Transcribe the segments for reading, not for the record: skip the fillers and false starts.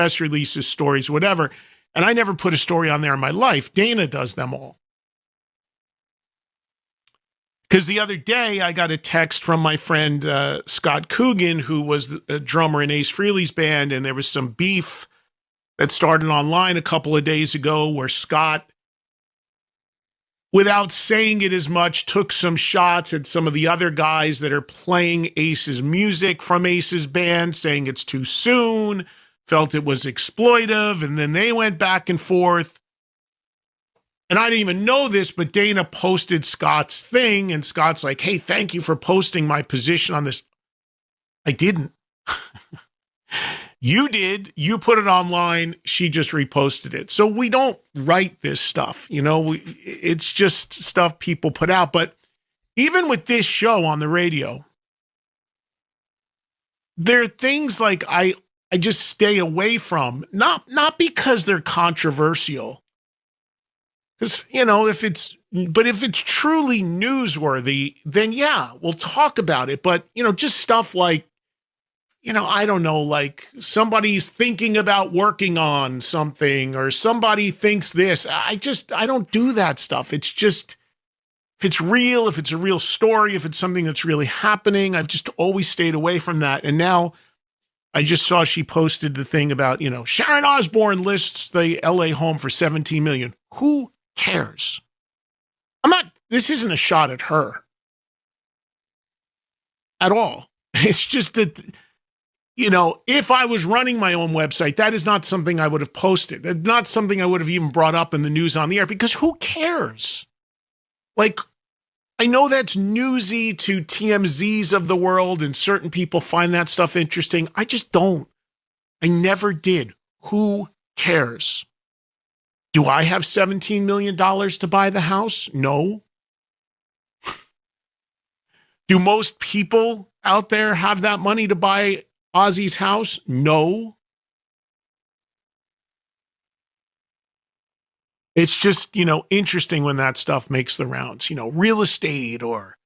press releases, stories, whatever. And I never put a story on there in my life. Dana does them all. Because the other day I got a text from my friend Scott Coogan, who was a drummer in Ace Frehley's band, and there was some beef that started online a couple of days ago where Scott, without saying it as much, took some shots at some of the other guys that are playing Ace's music from Ace's band, saying it's too soon, felt it was exploitive, and then they went back and forth. And I didn't even know this, but Dana posted Scott's thing, and Scott's like, hey, thank you for posting my position on this. I didn't. You did. You put it online. She just reposted it. So we don't write this stuff. It's just stuff people put out. But even with this show on the radio, there are things like I just stay away from, not because they're controversial. Because, if it's truly newsworthy, then yeah, we'll talk about it. But, just stuff like, I don't know, like somebody's thinking about working on something or somebody thinks this. I don't do that stuff. It's just, if it's real, if it's a real story, if it's something that's really happening, I've just always stayed away from that. And now I just saw she posted the thing about, Sharon Osbourne lists the LA home for $17 million. Who cares? This isn't a shot at her at all. It's just that, if I was running my own website, that is not something I would have posted. It's not something I would have even brought up in the news on the air, because who cares? Like, I know that's newsy to TMZs of the world, and certain people find that stuff interesting. I just don't. I never did. Who cares? Do I have $17 million to buy the house? No. Do most people out there have that money to buy Ozzy's house? No. It's just, interesting when that stuff makes the rounds, real estate, or,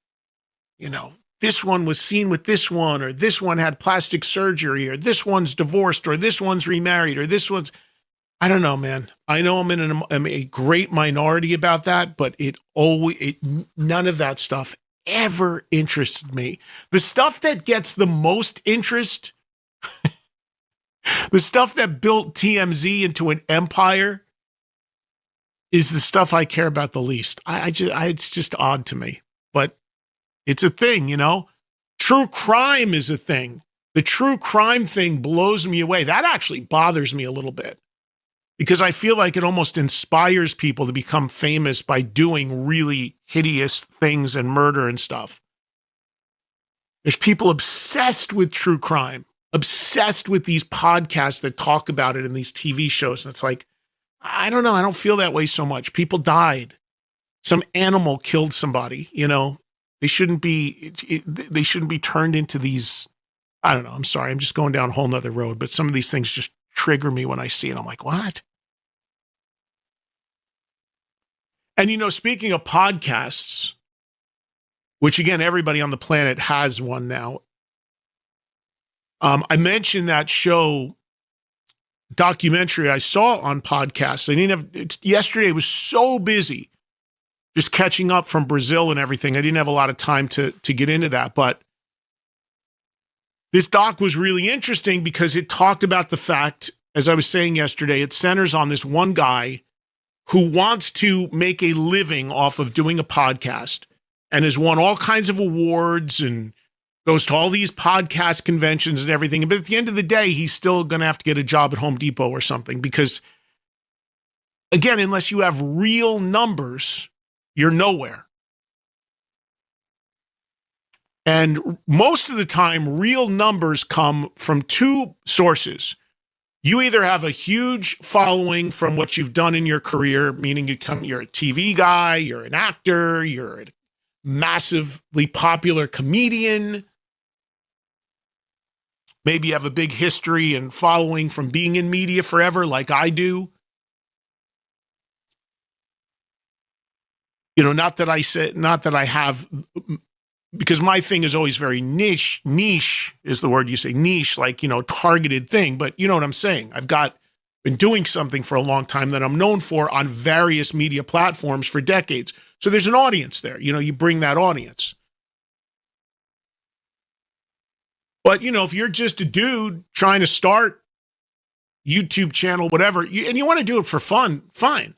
this one was seen with this one, or this one had plastic surgery, or this one's divorced, or this one's remarried, or this one's, I don't know, man. I know I'm a great minority about that, but none of that stuff ever interested me. The stuff that gets the most interest, the stuff that built TMZ into an empire, is the stuff I care about the least. It's just odd to me, but it's a thing, True crime is a thing. The true crime thing blows me away. That actually bothers me a little bit, because I feel like it almost inspires people to become famous by doing really hideous things and murder and stuff. There's people obsessed with true crime, obsessed with these podcasts that talk about it and these TV shows. And it's like, I don't know. I don't feel that way so much. People died. Some animal killed somebody, They shouldn't be turned into these, I don't know. I'm sorry. I'm just going down a whole nother road, but some of these things just trigger me when I see it. I'm like, what? And, speaking of podcasts, which again, everybody on the planet has one now. I mentioned that show documentary I saw on podcasts. Yesterday was so busy just catching up from Brazil and everything. I didn't have a lot of time to get into that, but this doc was really interesting because it talked about the fact, as I was saying yesterday, it centers on this one guy who wants to make a living off of doing a podcast and has won all kinds of awards and goes to all these podcast conventions and everything. But at the end of the day, he's still going to have to get a job at Home Depot or something because, again, unless you have real numbers, you're nowhere. And most of the time, real numbers come from two sources. You either have a huge following from what you've done in your career, meaning you're a TV guy, you're an actor, you're a massively popular comedian. Maybe you have a big history and following from being in media forever, like I do. Not that I have because my thing is always very niche is the word you say, niche, like, targeted thing. But you know what I'm saying? I've been doing something for a long time that I'm known for on various media platforms for decades. So there's an audience there. You bring that audience. But, if you're just a dude trying to start YouTube channel, whatever, and you want to do it for fun, fine.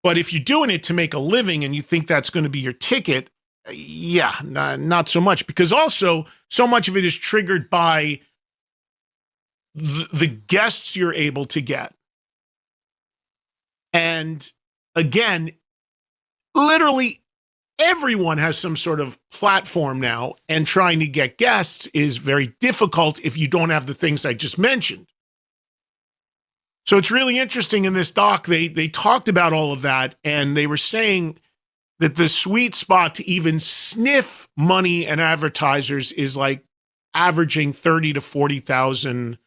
But if you're doing it to make a living and you think that's going to be your ticket, yeah, not so much. Because also, so much of it is triggered by the guests you're able to get. And again, literally everyone has some sort of platform now, and trying to get guests is very difficult if you don't have the things I just mentioned. So it's really interesting in this doc, they talked about all of that, and they were saying that the sweet spot to even sniff money and advertisers is like averaging 30 to 40,000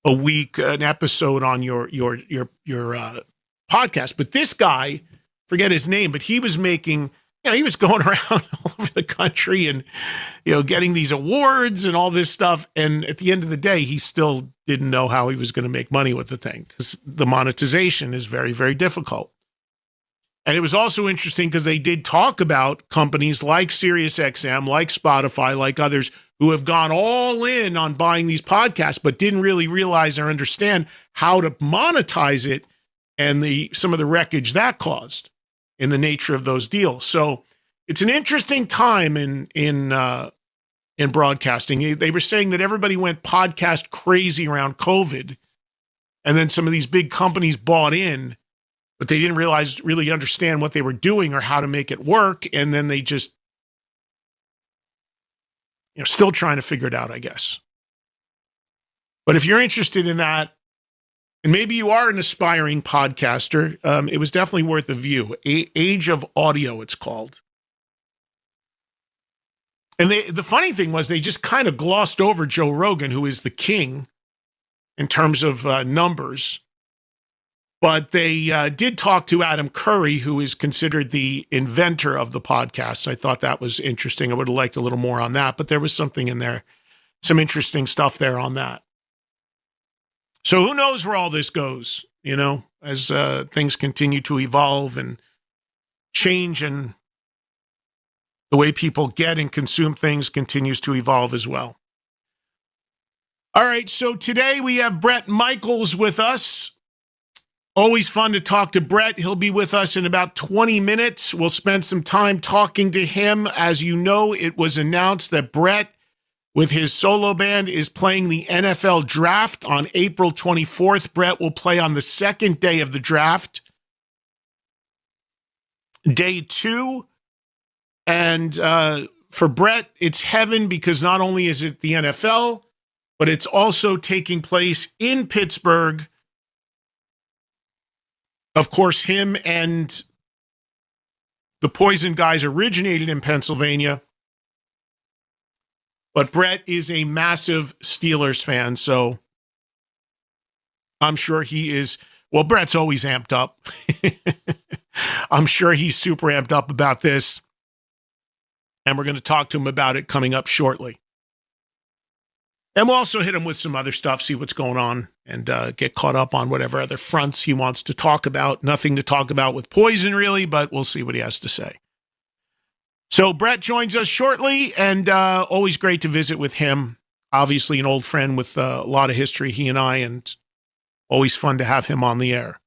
a week, an episode on your podcast. But this guy, forget his name, but he was making, he was going around all over the country and, getting these awards and all this stuff. And at the end of the day, he still didn't know how he was going to make money with the thing, because the monetization is very, very difficult. And it was also interesting because they did talk about companies like SiriusXM, like Spotify, like others who have gone all in on buying these podcasts, but didn't really realize or understand how to monetize it and some of the wreckage that caused in the nature of those deals. So it's an interesting time in broadcasting. They were saying that everybody went podcast crazy around COVID, and then some of these big companies bought in, but they didn't really understand what they were doing or how to make it work. And then they just, still trying to figure it out, I guess. But if you're interested in that, and maybe you are an aspiring podcaster, it was definitely worth a view. Age of Audio, it's called. And the funny thing was they just kind of glossed over Joe Rogan, who is the king in terms of numbers. But they did talk to Adam Curry, who is considered the inventor of the podcast. I thought that was interesting. I would have liked a little more on that, but there was something in there, some interesting stuff there on that. So who knows where all this goes, as things continue to evolve and change, and the way people get and consume things continues to evolve as well. All right, so today we have Bret Michaels with us. Always fun to talk to Bret. He'll be with us in about 20 minutes. We'll spend some time talking to him. As you know, it was announced that Bret, with his solo band, is playing the NFL Draft on April 24th. Bret will play on the second day of the draft, day 2. And for Bret, it's heaven, because not only is it the NFL, but it's also taking place in Pittsburgh. Of course, him and the Poison guys originated in Pennsylvania. But Bret is a massive Steelers fan, so I'm sure he is. Well, Bret's always amped up. I'm sure he's super amped up about this. And we're going to talk to him about it coming up shortly. And we'll also hit him with some other stuff, see what's going on, and get caught up on whatever other fronts he wants to talk about. Nothing to talk about with Poison, really, but we'll see what he has to say. So Bret joins us shortly, and always great to visit with him. Obviously an old friend with a lot of history, he and I, and always fun to have him on the air.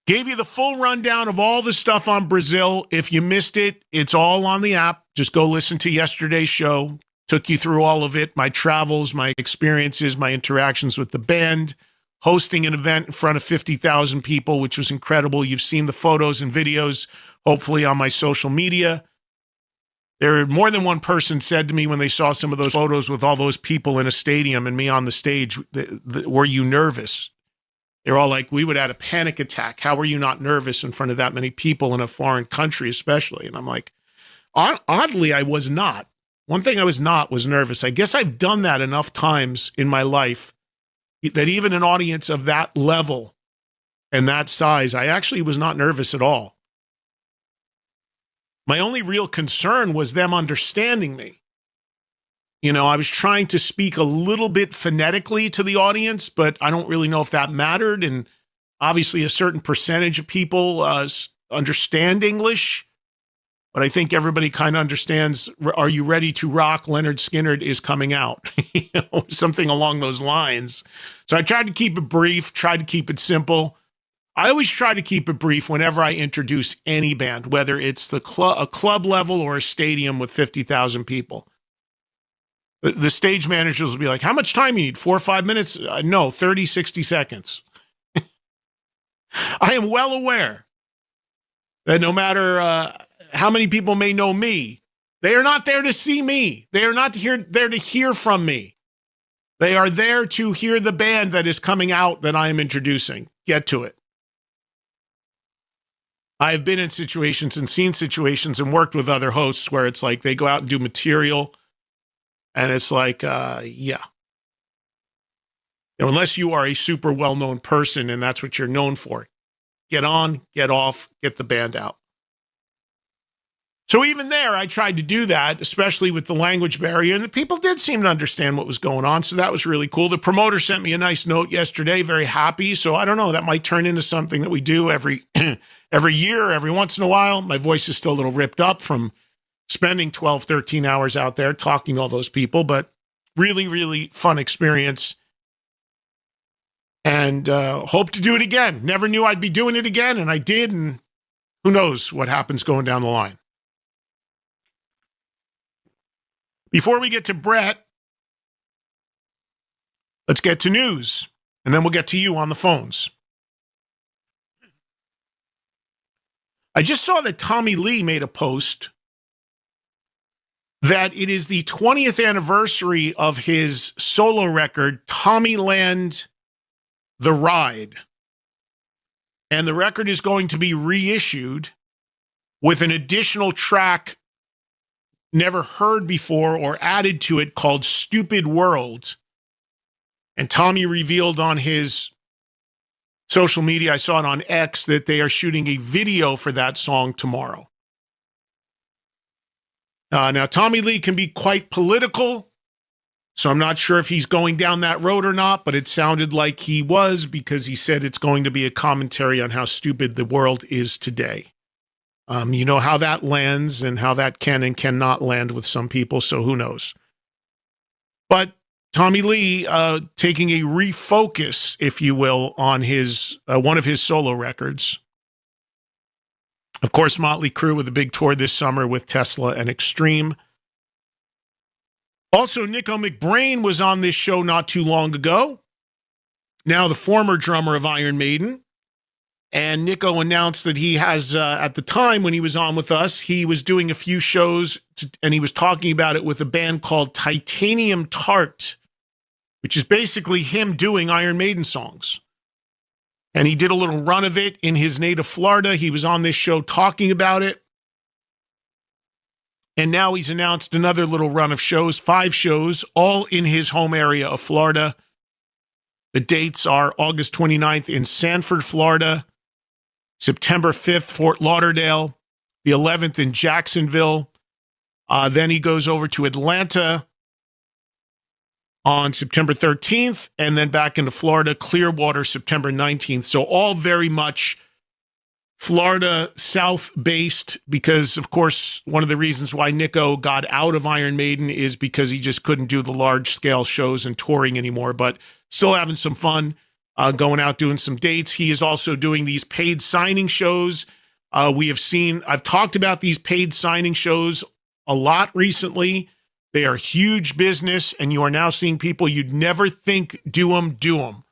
Gave you the full rundown of all the stuff on Brazil. If you missed it, it's all on the app. Just go listen to yesterday's show. Took you through all of it, my travels, my experiences, my interactions with the band, hosting an event in front of 50,000 people, which was incredible. You've seen the photos and videos, hopefully on my social media. There, more than one person said to me when they saw some of those photos with all those people in a stadium and me on the stage, were you nervous? They're all like, we would have had a panic attack. How were you not nervous in front of that many people in a foreign country, especially? And I'm like, oddly, I was not. One thing I was nervous. I guess I've done that enough times in my life that even an audience of that level and that size, I actually was not nervous at all. My only real concern was them understanding me. You know, I was trying to speak a little bit phonetically to the audience, but I don't really know if that mattered. And obviously a certain percentage of people understand English, but I think everybody kind of understands, Are You Ready to Rock? Leonard Skinner is coming out, something along those lines. So I tried to keep it brief, tried to keep it simple. I always try to keep it brief whenever I introduce any band, whether it's a club level or a stadium with 50,000 people. The stage managers will be like, how much time you need? 4 or 5 minutes? No, 30, 60 seconds. I am well aware that no matter how many people may know me, they are not there to see me. They are not there to hear from me. They are there to hear the band that is coming out that I am introducing. Get to it. I have been in situations and seen situations and worked with other hosts where it's like they go out and do material, and it's like, yeah. Now, unless you are a super well-known person and that's what you're known for, get on, get off, get the band out. So even there, I tried to do that, especially with the language barrier, and the people did seem to understand what was going on, so that was really cool. The promoter sent me a nice note yesterday, very happy, so I don't know, that might turn into something that we do every year, every once in a while. My voice is still a little ripped up from spending 12, 13 hours out there talking to all those people, but really, really fun experience. And hope to do it again. Never knew I'd be doing it again, and I did, and who knows what happens going down the line. Before we get to Brett, let's get to news, and then we'll get to you on the phones. I just saw that Tommy Lee made a post that it is the 20th anniversary of his solo record, Tommyland The Ride. And the record is going to be reissued with an additional track never heard before or added to it called Stupid World. And Tommy revealed on his social media, I saw it on X, that they are shooting a video for that song tomorrow. Now, Tommy Lee can be quite political, so I'm not sure if he's going down that road or not, but it sounded like he was, because he said it's going to be a commentary on how stupid the world is today. You know how that lands and how that can and cannot land with some people, so who knows. But Tommy Lee taking a refocus, if you will, on his one of his solo records. Of course, Motley Crue with a big tour this summer with Tesla and Extreme. Also, Nico McBrain was on this show not too long ago. Now the former drummer of Iron Maiden. And Nico announced that he has, at the time when he was on with us, he was doing a few shows, and he was talking about it with a band called Titanium Tart, which is basically him doing Iron Maiden songs. And he did a little run of it in his native Florida. He was on this show talking about it. And now he's announced another little run of shows, 5 shows, all in his home area of Florida. The dates are August 29th in Sanford, Florida, September 5th, Fort Lauderdale, the 11th in Jacksonville. Then he goes over to Atlanta on September 13th, and then back into Florida, Clearwater, September 19th. So all very much Florida South-based, because, of course, one of the reasons why Nico got out of Iron Maiden is because he just couldn't do the large-scale shows and touring anymore, but still having some fun, going out, doing some dates. He is also doing these paid signing shows. I've talked about these paid signing shows a lot recently. They are huge business, and you are now seeing people you'd never think do them.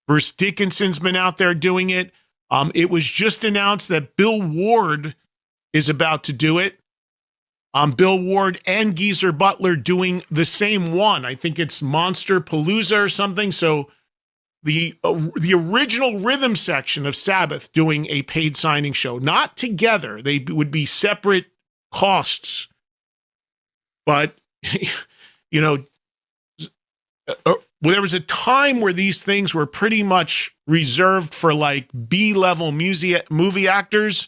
Bruce Dickinson's been out there doing it. It was just announced that Bill Ward is about to do it. Bill Ward and Geezer Butler doing the same one. I think it's Monster Palooza or something. So the original rhythm section of Sabbath doing a paid signing show, not together. They would be separate costs. But, you know, there was a time where these things were pretty much reserved for like B-level movie actors.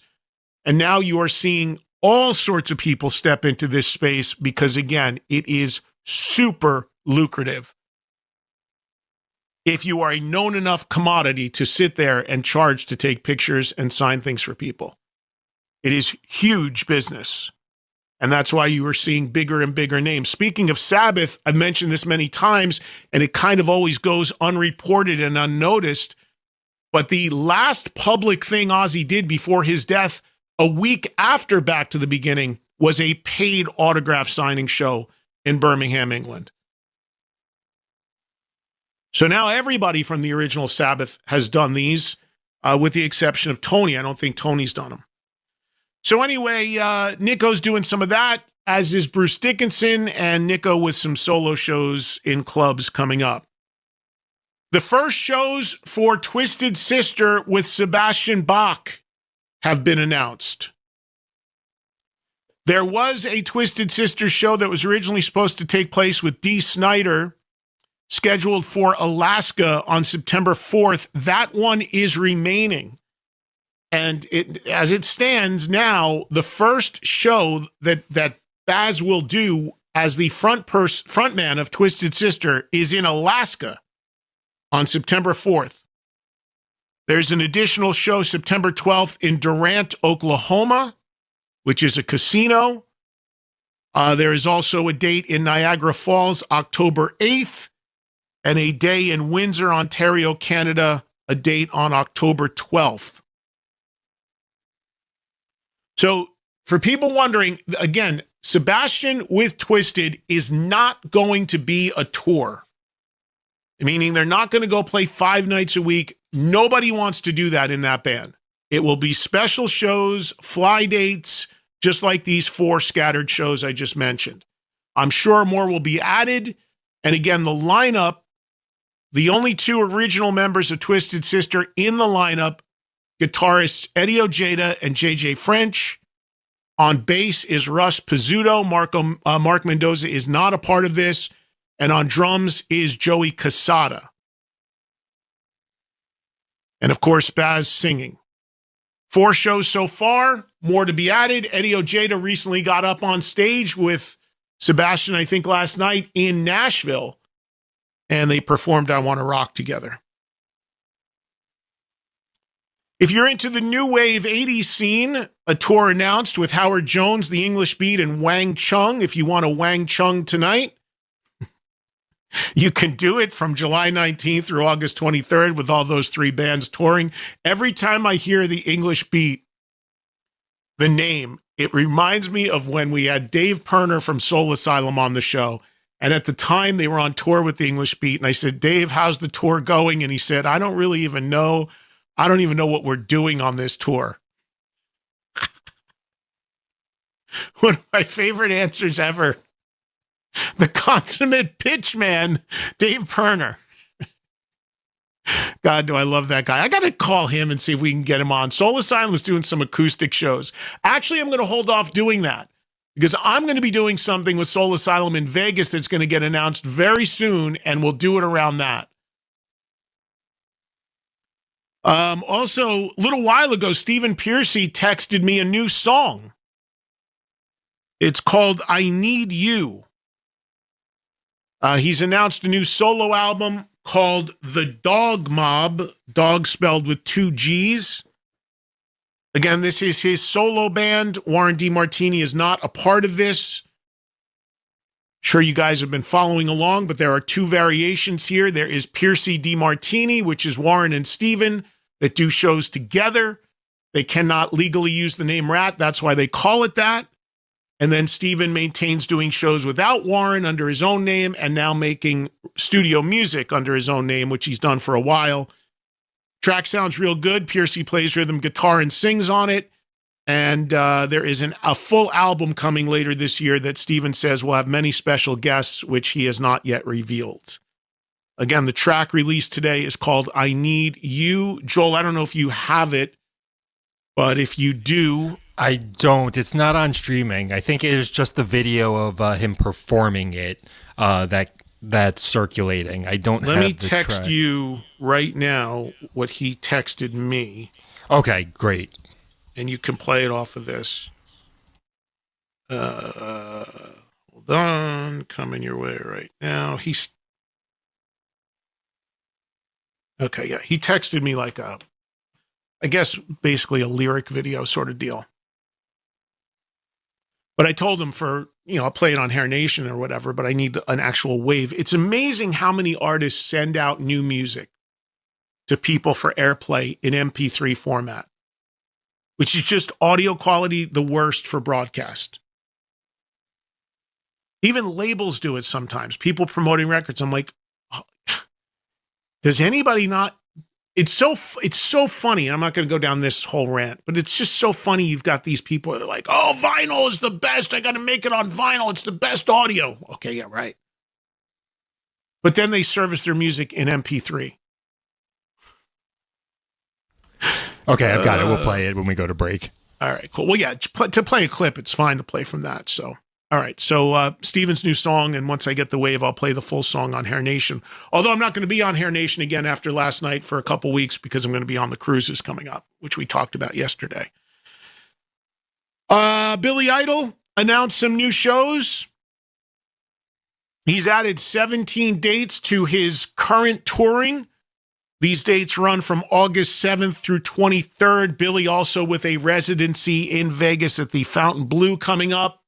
And now you are seeing All sorts of people step into this space because, again, it is super lucrative. If you are a known enough commodity to sit there and charge to take pictures and sign things for people, it is huge business. And that's why you are seeing bigger and bigger names. Speaking of Sabbath, I've mentioned this many times, and it kind of always goes unreported and unnoticed. But the last public thing Ozzy did before his death, a week after Back to the Beginning, was a paid autograph signing show in Birmingham, England. So now everybody from the original Sabbath has done these, with the exception of Tony. I don't think Tony's done them. So anyway, Nico's doing some of that, as is Bruce Dickinson, and Nico with some solo shows in clubs coming up. The first shows for Twisted Sister with Sebastian Bach have been announced. There was a Twisted Sister show that was originally supposed to take place with Dee Snider, scheduled for Alaska on September 4th. That one is remaining. And as it stands now, the first show that Baz will do as the frontman of Twisted Sister is in Alaska on September 4th. There's an additional show September 12th in Durant, Oklahoma, which is a casino. There is also a date in Niagara Falls, October 8th, and a day in Windsor, Ontario, Canada, a date on October 12th. So for people wondering, again, Sebastian with Twisted is not going to be a tour, meaning they're not going to go play 5 nights a week. Nobody wants to do that in that band. It will be special shows, fly dates, just like these 4 scattered shows I just mentioned. I'm sure more will be added. And again, the lineup, the only 2 original members of Twisted Sister in the lineup, guitarists Eddie Ojeda and JJ French. On bass is Russ Pizzuto. Mark Mendoza is not a part of this. And on drums is Joey Casada. And of course, Baz singing. 4 shows so far, more to be added. Eddie Ojeda recently got up on stage with Sebastian, I think last night, in Nashville. And they performed I Wanna Rock together. If you're into the new wave 80s scene, a tour announced with Howard Jones, The English Beat, and Wang Chung. If you want a Wang Chung tonight, you can do it from July 19th through August 23rd with all those 3 bands touring. Every time I hear The English Beat, the name, it reminds me of when we had Dave Pirner from Soul Asylum on the show. And at the time they were on tour with The English Beat. And I said, Dave, how's the tour going? And he said, I don't even know what we're doing on this tour. One of my favorite answers ever. The consummate pitchman, Dave Pirner. God, do I love that guy. I got to call him and see if we can get him on. Soul Asylum is doing some acoustic shows. Actually, I'm going to hold off doing that because I'm going to be doing something with Soul Asylum in Vegas that's going to get announced very soon, and we'll do it around that. Also, a little while ago, Stephen Pearcy texted me a new song. It's called I Need You. He's announced a new solo album called The Dog Mob, dog spelled with 2 G's. Again, this is his solo band. Warren DeMartini is not a part of this. Sure, you guys have been following along, but there are 2 variations here. There is Pearcy DeMartini, which is Warren and Stephen that do shows together. They cannot legally use the name Rat. That's why they call it that. And then Stephen maintains doing shows without Warren under his own name and now making studio music under his own name, which he's done for a while. Track sounds real good. Pearcy plays rhythm guitar and sings on it. And there is a full album coming later this year that Stephen says will have many special guests, which he has not yet revealed. Again, the track released today is called I Need You. Joel, I don't know if you have it, but if you do... I don't. It's not on streaming. I think it is just the video of him performing it that's circulating. I don't have the track. Let me text you right now what he texted me. Okay, great. And you can play it off of this. Uh, hold on, coming your way right now. Okay, yeah. He texted me like I guess basically a lyric video sort of deal. But I told him I'll play it on Hair Nation or whatever, but I need an actual wave. It's amazing how many artists send out new music to people for airplay in MP3 format, which is just audio quality the worst for broadcast. Even labels do it sometimes. People promoting records. I'm like, does anybody not? It's so funny. I'm not going to go down this whole rant, but it's just so funny. You've got these people that are like, oh, vinyl is the best. I got to make it on vinyl. It's the best audio. Okay, yeah, right. But then they service their music in MP3. Okay, I've got it. We'll play it when we go to break. All right, cool. Well, yeah, to play a clip, it's fine to play from that. So, all right. So Steven's new song, and once I get the wave, I'll play the full song on Hair Nation. Although I'm not going to be on Hair Nation again after last night for a couple weeks because I'm going to be on the cruises coming up, which we talked about yesterday. Billy Idol announced some new shows. He's added 17 dates to his current touring. These dates run from August 7th through 23rd. Billy also with a residency in Vegas at the Fontainebleau coming up.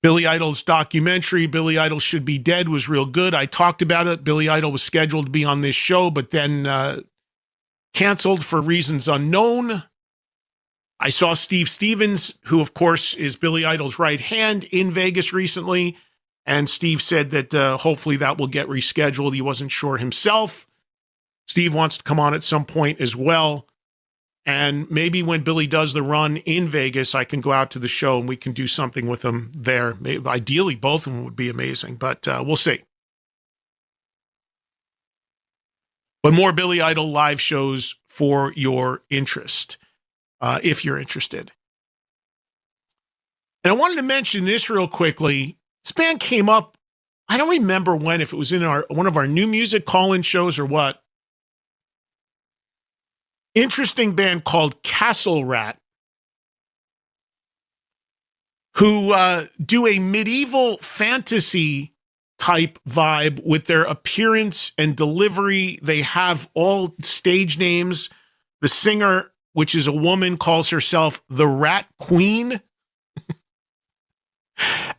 Billy Idol's documentary, Billy Idol Should Be Dead, was real good. I talked about it. Billy Idol was scheduled to be on this show, but then canceled for reasons unknown. I saw Steve Stevens, who, of course, is Billy Idol's right hand, in Vegas recently. And Steve said that hopefully that will get rescheduled. He wasn't sure himself. Steve wants to come on at some point as well. And maybe when Billy does the run in Vegas, I can go out to the show and we can do something with him there. Maybe, ideally, both of them would be amazing, but we'll see. But more Billy Idol live shows for your interest, if you're interested. And I wanted to mention this real quickly. This band came up, I don't remember when, if it was in one of our new music call-in shows or what. Interesting band called Castle Rat, who do a medieval fantasy type vibe with their appearance and delivery. They have all stage names. The singer, which is a woman, calls herself the Rat Queen.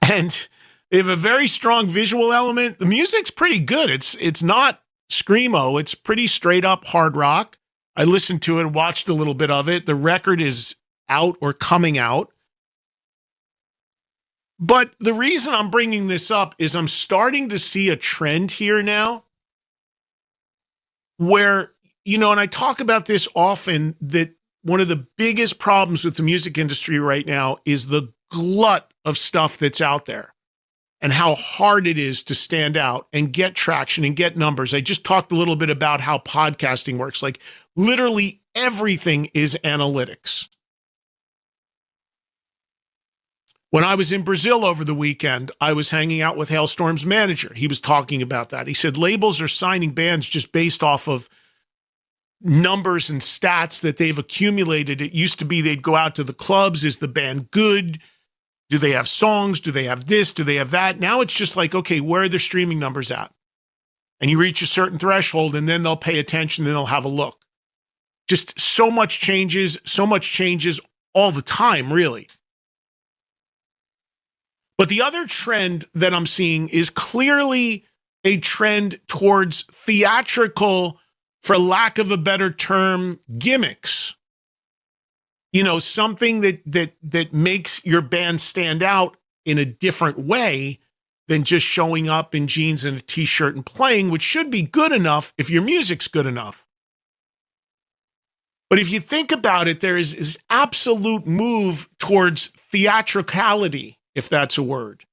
And they have a very strong visual element. The music's pretty good. It's not screamo. It's pretty straight up hard rock. I listened to it, watched a little bit of it. The record is out or coming out. But the reason I'm bringing this up is I'm starting to see a trend here now where, and I talk about this often, that one of the biggest problems with the music industry right now is the glut of stuff that's out there and how hard it is to stand out and get traction and get numbers. I just talked a little bit about how podcasting works. Like literally everything is analytics. When I was in Brazil over the weekend, I was hanging out with Hailstorm's manager. He was talking about that. He said labels are signing bands just based off of numbers and stats that they've accumulated. It used to be they'd go out to the clubs. Is the band good? Do they have songs? Do they have this? Do they have that? Now it's just like, okay, where are their streaming numbers at? And you reach a certain threshold and then they'll pay attention and they'll have a look. Just so much changes all the time, really. But the other trend that I'm seeing is clearly a trend towards theatrical, for lack of a better term, gimmicks. Something that makes your band stand out in a different way than just showing up in jeans and a t-shirt and playing, which should be good enough if your music's good enough. But if you think about it, there is this absolute move towards theatricality, if that's a word,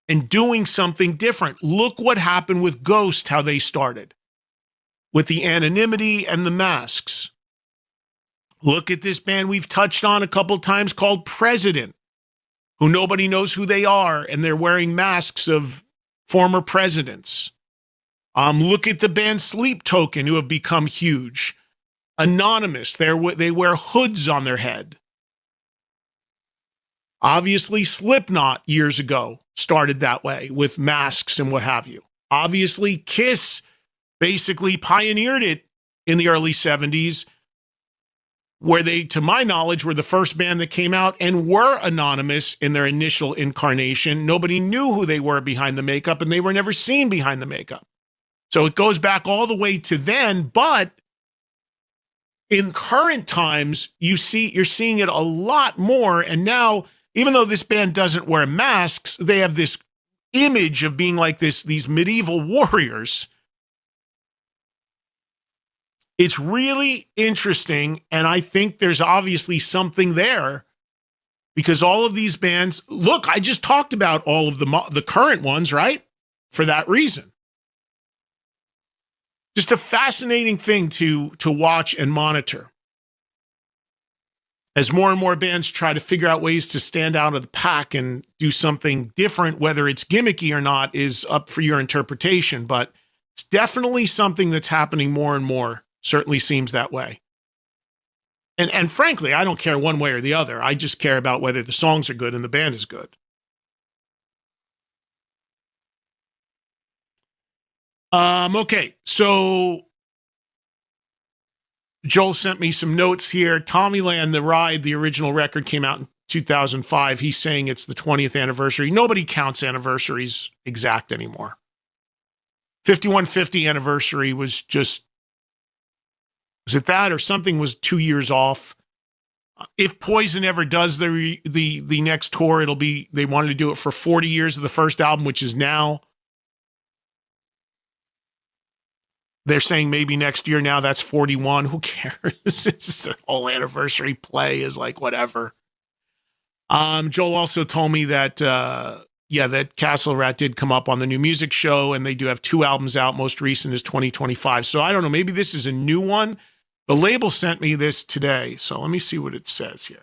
and doing something different. Look what happened with Ghost, how they started, with the anonymity and the masks. Look at this band we've touched on a couple times called President, who nobody knows who they are, and they're wearing masks of former presidents. Look at the band Sleep Token, who have become huge. Anonymous, they wear hoods on their head. Obviously, Slipknot years ago started that way with masks and what have you. Obviously, Kiss basically pioneered it in the early 70s, where they, to my knowledge, were the first band that came out and were anonymous in their initial incarnation. Nobody knew who they were behind the makeup, and they were never seen behind the makeup. So it goes back all the way to then, but in current times, you're seeing it a lot more. And now, even though this band doesn't wear masks, they have this image of being like these medieval warriors. It's really interesting, and I think there's obviously something there, because all of these bands, look, I just talked about all of the current ones, right? For that reason. Just a fascinating thing to watch and monitor. As more and more bands try to figure out ways to stand out of the pack and do something different, whether it's gimmicky or not is up for your interpretation, but it's definitely something that's happening more and more. Certainly seems that way. And frankly, I don't care one way or the other. I just care about whether the songs are good and the band is good. Okay, so Joel sent me some notes here. Tommyland, The Ride, the original record came out in 2005. He's saying it's the 20th anniversary. Nobody counts anniversaries exact anymore. 5150 anniversary was it that or something was 2 years off? If Poison ever does the next tour, it'll be, they wanted to do it for 40 years of the first album, which is now. They're saying maybe next year now, that's 41. Who cares? It's just a whole anniversary play is like whatever. Joel also told me that, that Castle Rat did come up on the new music show, and they do have 2 albums out. Most recent is 2025. So I don't know. Maybe this is a new one. The label sent me this today. So let me see what it says here.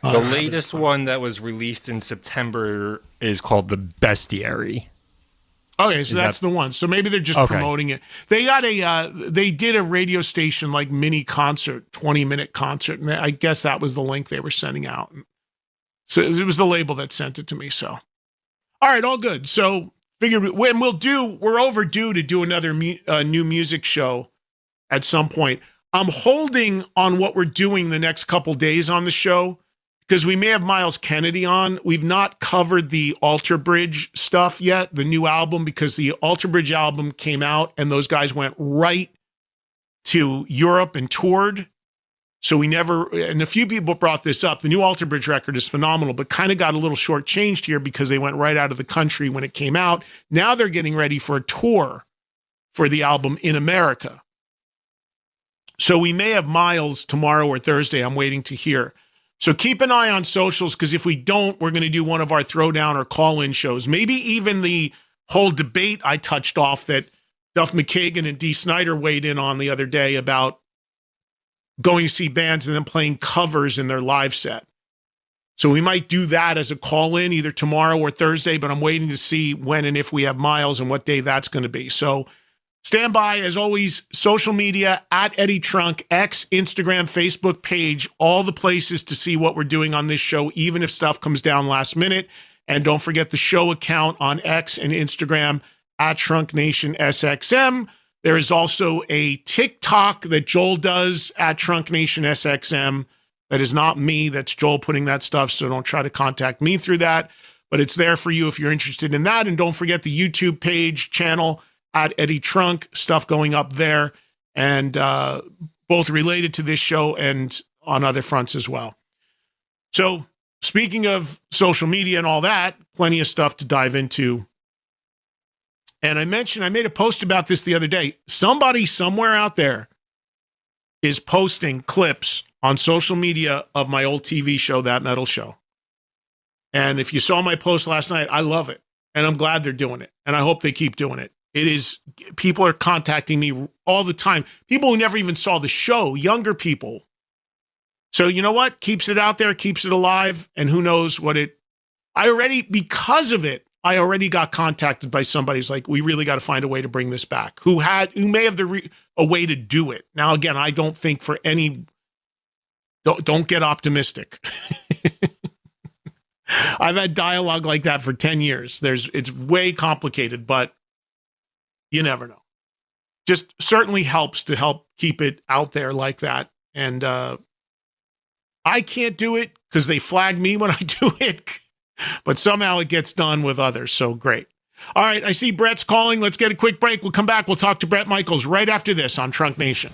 The latest one that was released in September is called The Bestiary. Okay, so that's the one. So maybe they're just promoting it. They got they did a radio station like mini concert, 20-minute concert, and I guess that was the link they were sending out. So it was the label that sent it to me. So, all right, all good. So figured we're overdue to do another new music show at some point. I'm holding on what we're doing the next couple days on the show, because we may have Miles Kennedy on. We've not covered the Alter Bridge stuff yet, the new album, because the Alter Bridge album came out and those guys went right to Europe and toured. So we never, and a few people brought this up. The new Alter Bridge record is phenomenal, but kind of got a little shortchanged here because they went right out of the country when it came out. Now they're getting ready for a tour for the album in America. So we may have Miles tomorrow or Thursday. I'm waiting to hear. So keep an eye on socials, because if we don't, we're going to do one of our throwdown or call-in shows. Maybe even the whole debate I touched off that Duff McKagan and Dee Snider weighed in on the other day about going to see bands and then playing covers in their live set. So we might do that as a call-in either tomorrow or Thursday, but I'm waiting to see when and if we have Miles and what day that's going to be. So stand by, as always, social media, at Eddie Trunk, X, Instagram, Facebook page, all the places to see what we're doing on this show, even if stuff comes down last minute. And don't forget the show account on X and Instagram, at Trunk Nation SXM. There is also a TikTok that Joel does, at Trunk Nation SXM. That is not me. That's Joel putting that stuff, so don't try to contact me through that. But it's there for you if you're interested in that. And don't forget the YouTube page, channel, at Eddie Trunk, stuff going up there, and both related to this show and on other fronts as well. So speaking of social media and all that, plenty of stuff to dive into. And I made a post about this the other day. Somebody somewhere out there is posting clips on social media of my old TV show, That Metal Show. And if you saw my post last night, I love it. And I'm glad they're doing it. And I hope they keep doing it. People are contacting me all the time. People who never even saw the show, younger people. So you know what? Keeps it out there, keeps it alive. And who knows what because of it, I already got contacted by somebody who's like, we really got to find a way to bring this back, who may have a way to do it. Now, again, I don't think don't get optimistic. I've had dialogue like that for 10 years. It's way complicated, but you never know. Just certainly helps to help keep it out there like that. And I can't do it because they flag me when I do it, but somehow it gets done with others. So great. All right, I see Brett's calling. Let's get a quick break. We'll come back. We'll talk to Brett Michaels right after this on Trunk Nation.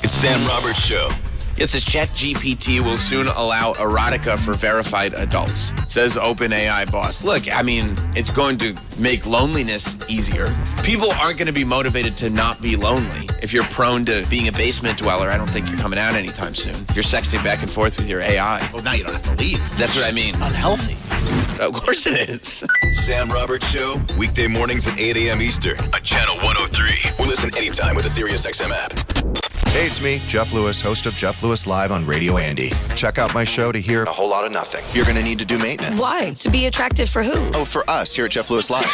Sam Roberts Show. It says ChatGPT will soon allow erotica for verified adults, says OpenAI boss. Look, I mean, it's going to make loneliness easier. People aren't going to be motivated to not be lonely. If you're prone to being a basement dweller, I don't think you're coming out anytime soon. If you're sexting back and forth with your AI. Well, now you don't have to leave. That's what I mean. Unhealthy. Of course it is. Sam Roberts Show, weekday mornings at 8 a.m. Eastern on Channel 103. Or listen anytime with the SiriusXM app. Hey, it's me, Jeff Lewis, host of Jeff Lewis Live on Radio Andy. Check out my show to hear a whole lot of nothing. You're going to need to do maintenance. Why? To be attractive for who? Oh, for us here at Jeff Lewis Live.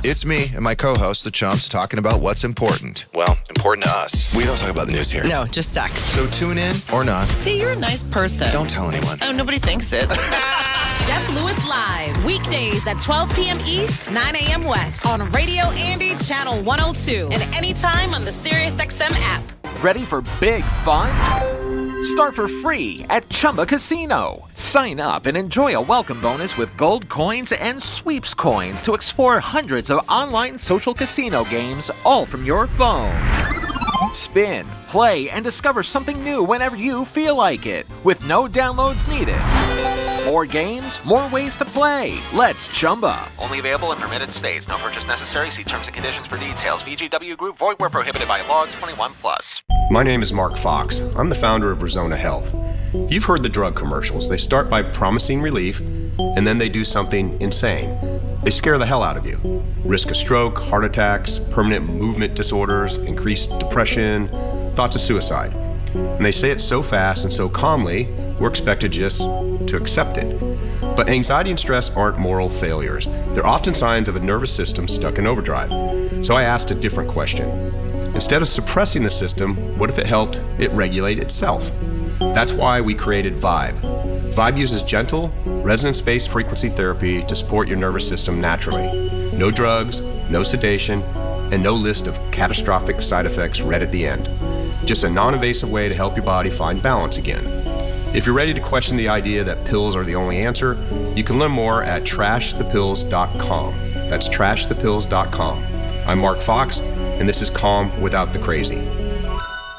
It's me and my co-host, the Chumps, talking about what's important. Well, important to us. We don't talk about the news here. No, just sex. So tune in or not. See, you're a nice person. Don't tell anyone. Oh, nobody thinks it. Jeff Lewis Live, weekdays at 12 p.m. East, 9 a.m. West on Radio Andy, Channel 102, and anytime on the SiriusXM app. Ready for big fun? Start for free at Chumba Casino. Sign up and enjoy a welcome bonus with gold coins and sweeps coins to explore hundreds of online social casino games, all from your phone. Spin, play, and discover something new whenever you feel like it, with no downloads needed. More games, more ways to play. Let's Chumba. Only available in permitted states. No purchase necessary. See terms and conditions for details. VGW Group. Void where prohibited by law. 21+. My name is Mark Fox. I'm the founder of Rizona Health. You've heard the drug commercials. They start by promising relief, and then they do something insane. They scare the hell out of you. Risk of stroke, heart attacks, permanent movement disorders, increased depression, thoughts of suicide. And they say it so fast and so calmly, we're expected just to accept it. But anxiety and stress aren't moral failures. They're often signs of a nervous system stuck in overdrive. So I asked a different question. Instead of suppressing the system, what if it helped it regulate itself? That's why we created Vibe. Vibe uses gentle, resonance-based frequency therapy to support your nervous system naturally. No drugs, no sedation, and no list of catastrophic side effects right at the end. Just a non-invasive way to help your body find balance again. If you're ready to question the idea that pills are the only answer, you can learn more at trashthepills.com. That's trashthepills.com. I'm Mark Fox, and this is Calm Without the Crazy.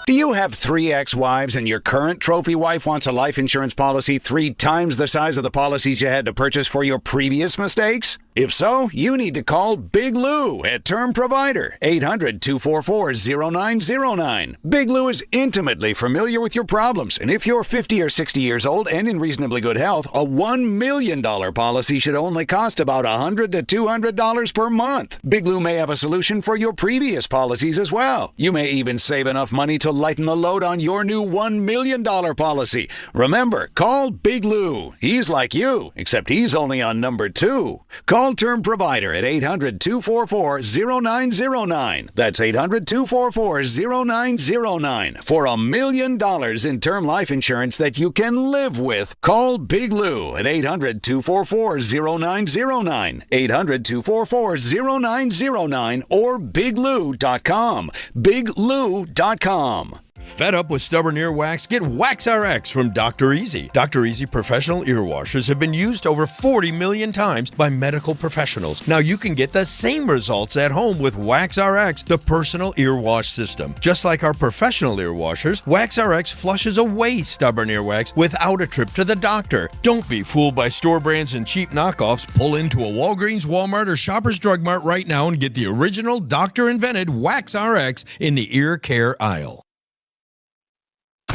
Do you have 3 ex-wives and your current trophy wife wants a life insurance policy 3 times the size of the policies you had to purchase for your previous mistakes? If so, you need to call Big Lou at Term Provider, 800-244-0909. Big Lou is intimately familiar with your problems, and if you're 50 or 60 years old and in reasonably good health, a $1 million policy should only cost about $100 to $200 per month. Big Lou may have a solution for your previous policies as well. You may even save enough money to lighten the load on your new $1 million policy. Remember, call Big Lou. He's like you, except he's only on number 2. Call Term Provider at 800-244-0909. That's 800-244-0909 for $1 million in term life insurance that you can live with. Call Big Lou at 800-244-0909, 800-244-0909, or biglou.com, biglou.com. Fed up with stubborn earwax? Get Wax RX from Dr. Easy. Dr. Easy professional ear washers have been used over 40 million times by medical professionals. Now you can get the same results at home with Wax RX, the personal ear wash system. Just like our professional ear washers, Wax RX flushes away stubborn earwax without a trip to the doctor. Don't be fooled by store brands and cheap knockoffs. Pull into a Walgreens, Walmart, or Shoppers Drug Mart right now and get the original doctor-invented Wax RX in the ear care aisle.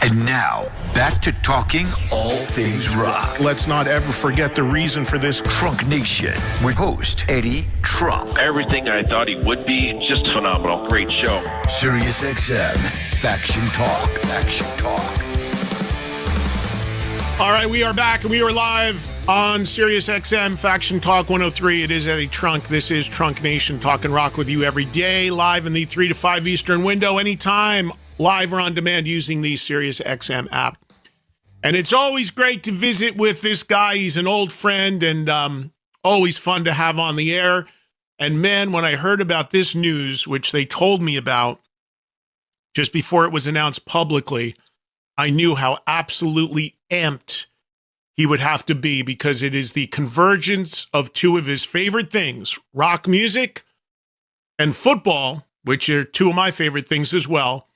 And now, back to talking all things rock. Let's not ever forget the reason for this. Trunk Nation with host Eddie Trunk. Everything I thought he would be, just phenomenal. Great show. Sirius XM, Faction Talk. Faction Talk. All right, we are back and we are live on Sirius XM Faction Talk 103. It is Eddie Trunk. This is Trunk Nation, talking rock with you every day, live in the 3 to 5 Eastern window, anytime, live or on demand using the Sirius XM app. And it's always great to visit with this guy. He's an old friend and always fun to have on the air. And man, when I heard about this news, which they told me about just before it was announced publicly, I knew how absolutely amped he would have to be, because it is the convergence of two of his favorite things, rock music and football, which are two of my favorite things as well.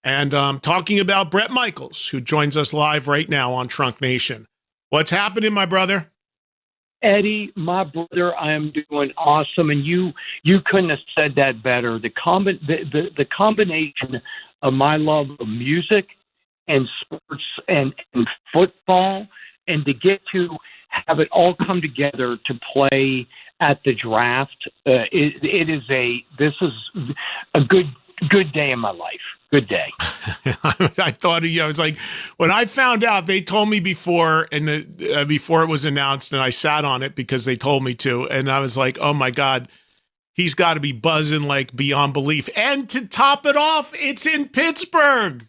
And talking about Bret Michaels, who joins us live right now on Trunk Nation. What's happening, my brother? Eddie, my brother, I am doing awesome, and you couldn't have said that better. The combination of my love of music and sports and football, and to get to have it all come together to play at the draft, this is a good day in my life. Good day. I thought, I was like, when I found out, they told me before, and before it was announced, and I sat on it because they told me to, and I was like, oh my God, he's got to be buzzing like beyond belief. And to top it off, it's in Pittsburgh.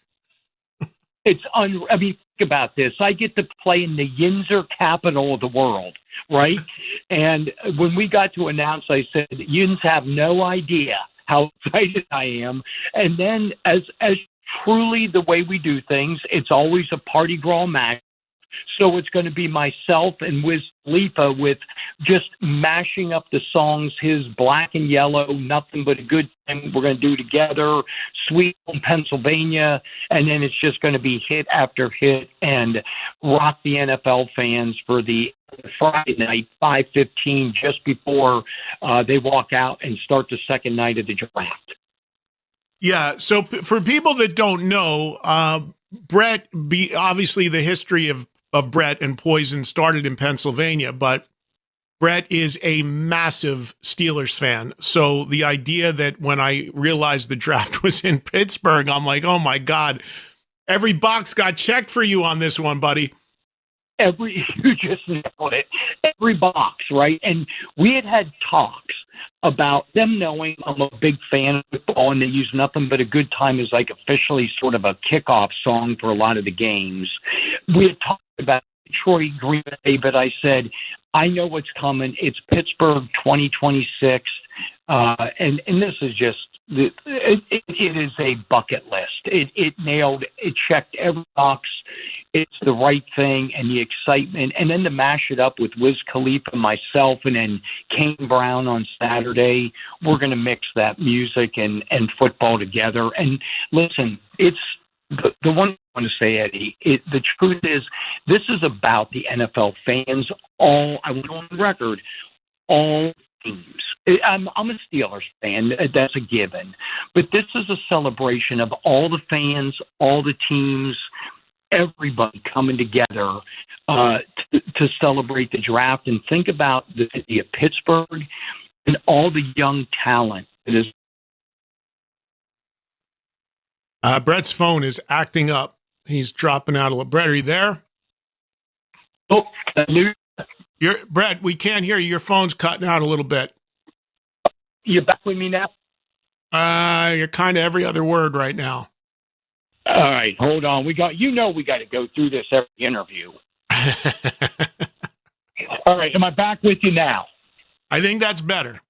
I mean, think about this. I get to play in the Yinzer capital of the world, right? And when we got to announce, I said, Yins have no idea how excited I am. And then as truly the way we do things, it's always a party brawl match. So it's going to be myself and Wiz Khalifa with just mashing up the songs, his Black and Yellow, Nothing But a Good Time we're going to do together, Sweet Home Pennsylvania, and then it's just going to be hit after hit and rock the NFL fans for the Friday night, 5:15, just before they walk out and start the second night of the draft. Yeah, so for people that don't know, Bret, obviously the history of Bret and Poison started in Pennsylvania, but Bret is a massive Steelers fan. So the idea that when I realized the draft was in Pittsburgh, I'm like, oh my God, every box got checked for you on this one, buddy. You just nailed it. Every box, right? And we had talks about them knowing I'm a big fan of football, and they use Nothing But a Good Time as like officially sort of a kickoff song for a lot of the games. We had talked about Detroit, Green Bay, but I said, I know what's coming. It's Pittsburgh 2026. And this is just, it is a bucket list. It checked every box. It's the right thing, and the excitement, and then to mash it up with Wiz Khalifa and myself, and then Kane Brown on Saturday. We're going to mix that music and football together. And listen, it's the one I want to say, Eddie. The truth is, this is about the NFL fans. I went on the record. All teams. I'm a Steelers fan. That's a given. But this is a celebration of all the fans, all the teams, everybody coming together to celebrate the draft. And think about the city of Pittsburgh and all the young talent that is. Bret's phone is acting up. He's dropping out a little. Bret, are you there? Oh, Bret, we can't hear you. Your phone's cutting out a little bit. You back with me now? You're kind of every other word right now. All right, hold on. We got to go through this every interview. All right, am I back with you now? I think that's better.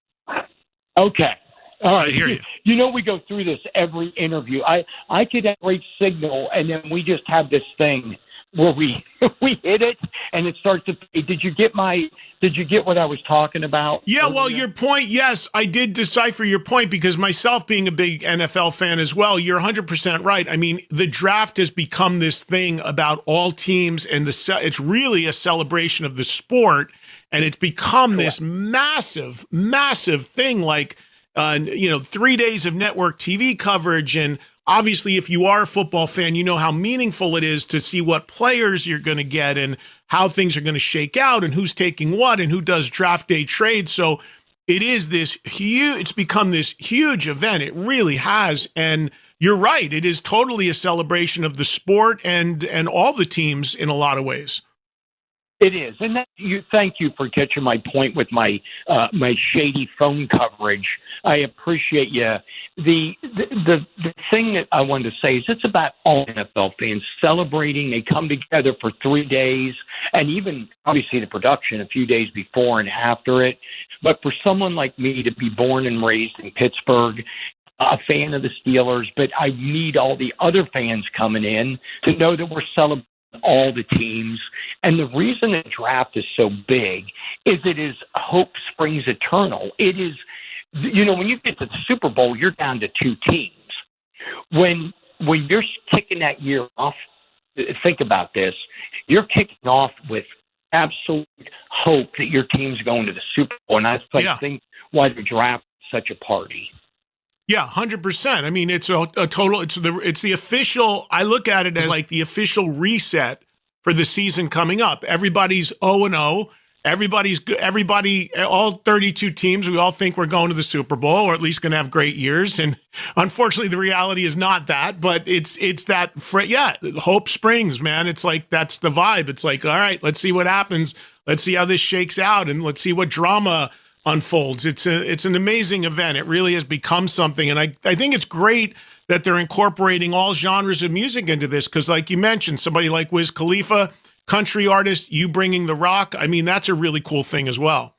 Okay. All right. I hear you. We go through this every interview. I could have great signal, and then we just have this thing where we hit it and it starts to play. Did you get what I was talking about? Yeah, well, your point, yes, I did decipher your point, because myself being a big NFL fan as well, you're 100% right. I mean, the draft has become this thing about all teams, and it's really a celebration of the sport, and it's become this massive, massive thing, like 3 days of network TV coverage and obviously, if you are a football fan, you know how meaningful it is to see what players you're going to get and how things are going to shake out and who's taking what and who does draft day trades. So it is this huge, it's become this huge event. It really has. And you're right. It is totally a celebration of the sport and all the teams in a lot of ways. It is, and thank you for catching my point with my my shady phone coverage. I appreciate you. The thing that I wanted to say is it's about all NFL fans celebrating. They come together for 3 days, and even obviously the production a few days before and after it. But for someone like me to be born and raised in Pittsburgh, a fan of the Steelers, but I need all the other fans coming in to know that we're celebrating all the teams. And the reason the draft is so big is it is hope springs eternal. It is, when you get to the Super Bowl, you're down to 2 teams. When you're kicking that year off, think about this, you're kicking off with absolute hope that your team's going to the Super Bowl. And that's I think why the draft is such a party. Yeah, 100%. I mean, it's a total. It's the official. I look at it as like the official reset for the season coming up. Everybody's 0-0. Everybody, all 32 teams. We all think we're going to the Super Bowl, or at least going to have great years. And unfortunately, the reality is not that. But it's that. Hope springs, man. It's like that's the vibe. It's like, all right, let's see what happens. Let's see how this shakes out, and let's see what drama unfolds. It's an amazing event. It really has become something. And I think it's great that they're incorporating all genres of music into this because, like you mentioned, somebody like Wiz Khalifa, country artist, you bringing the rock. I mean, that's a really cool thing as well.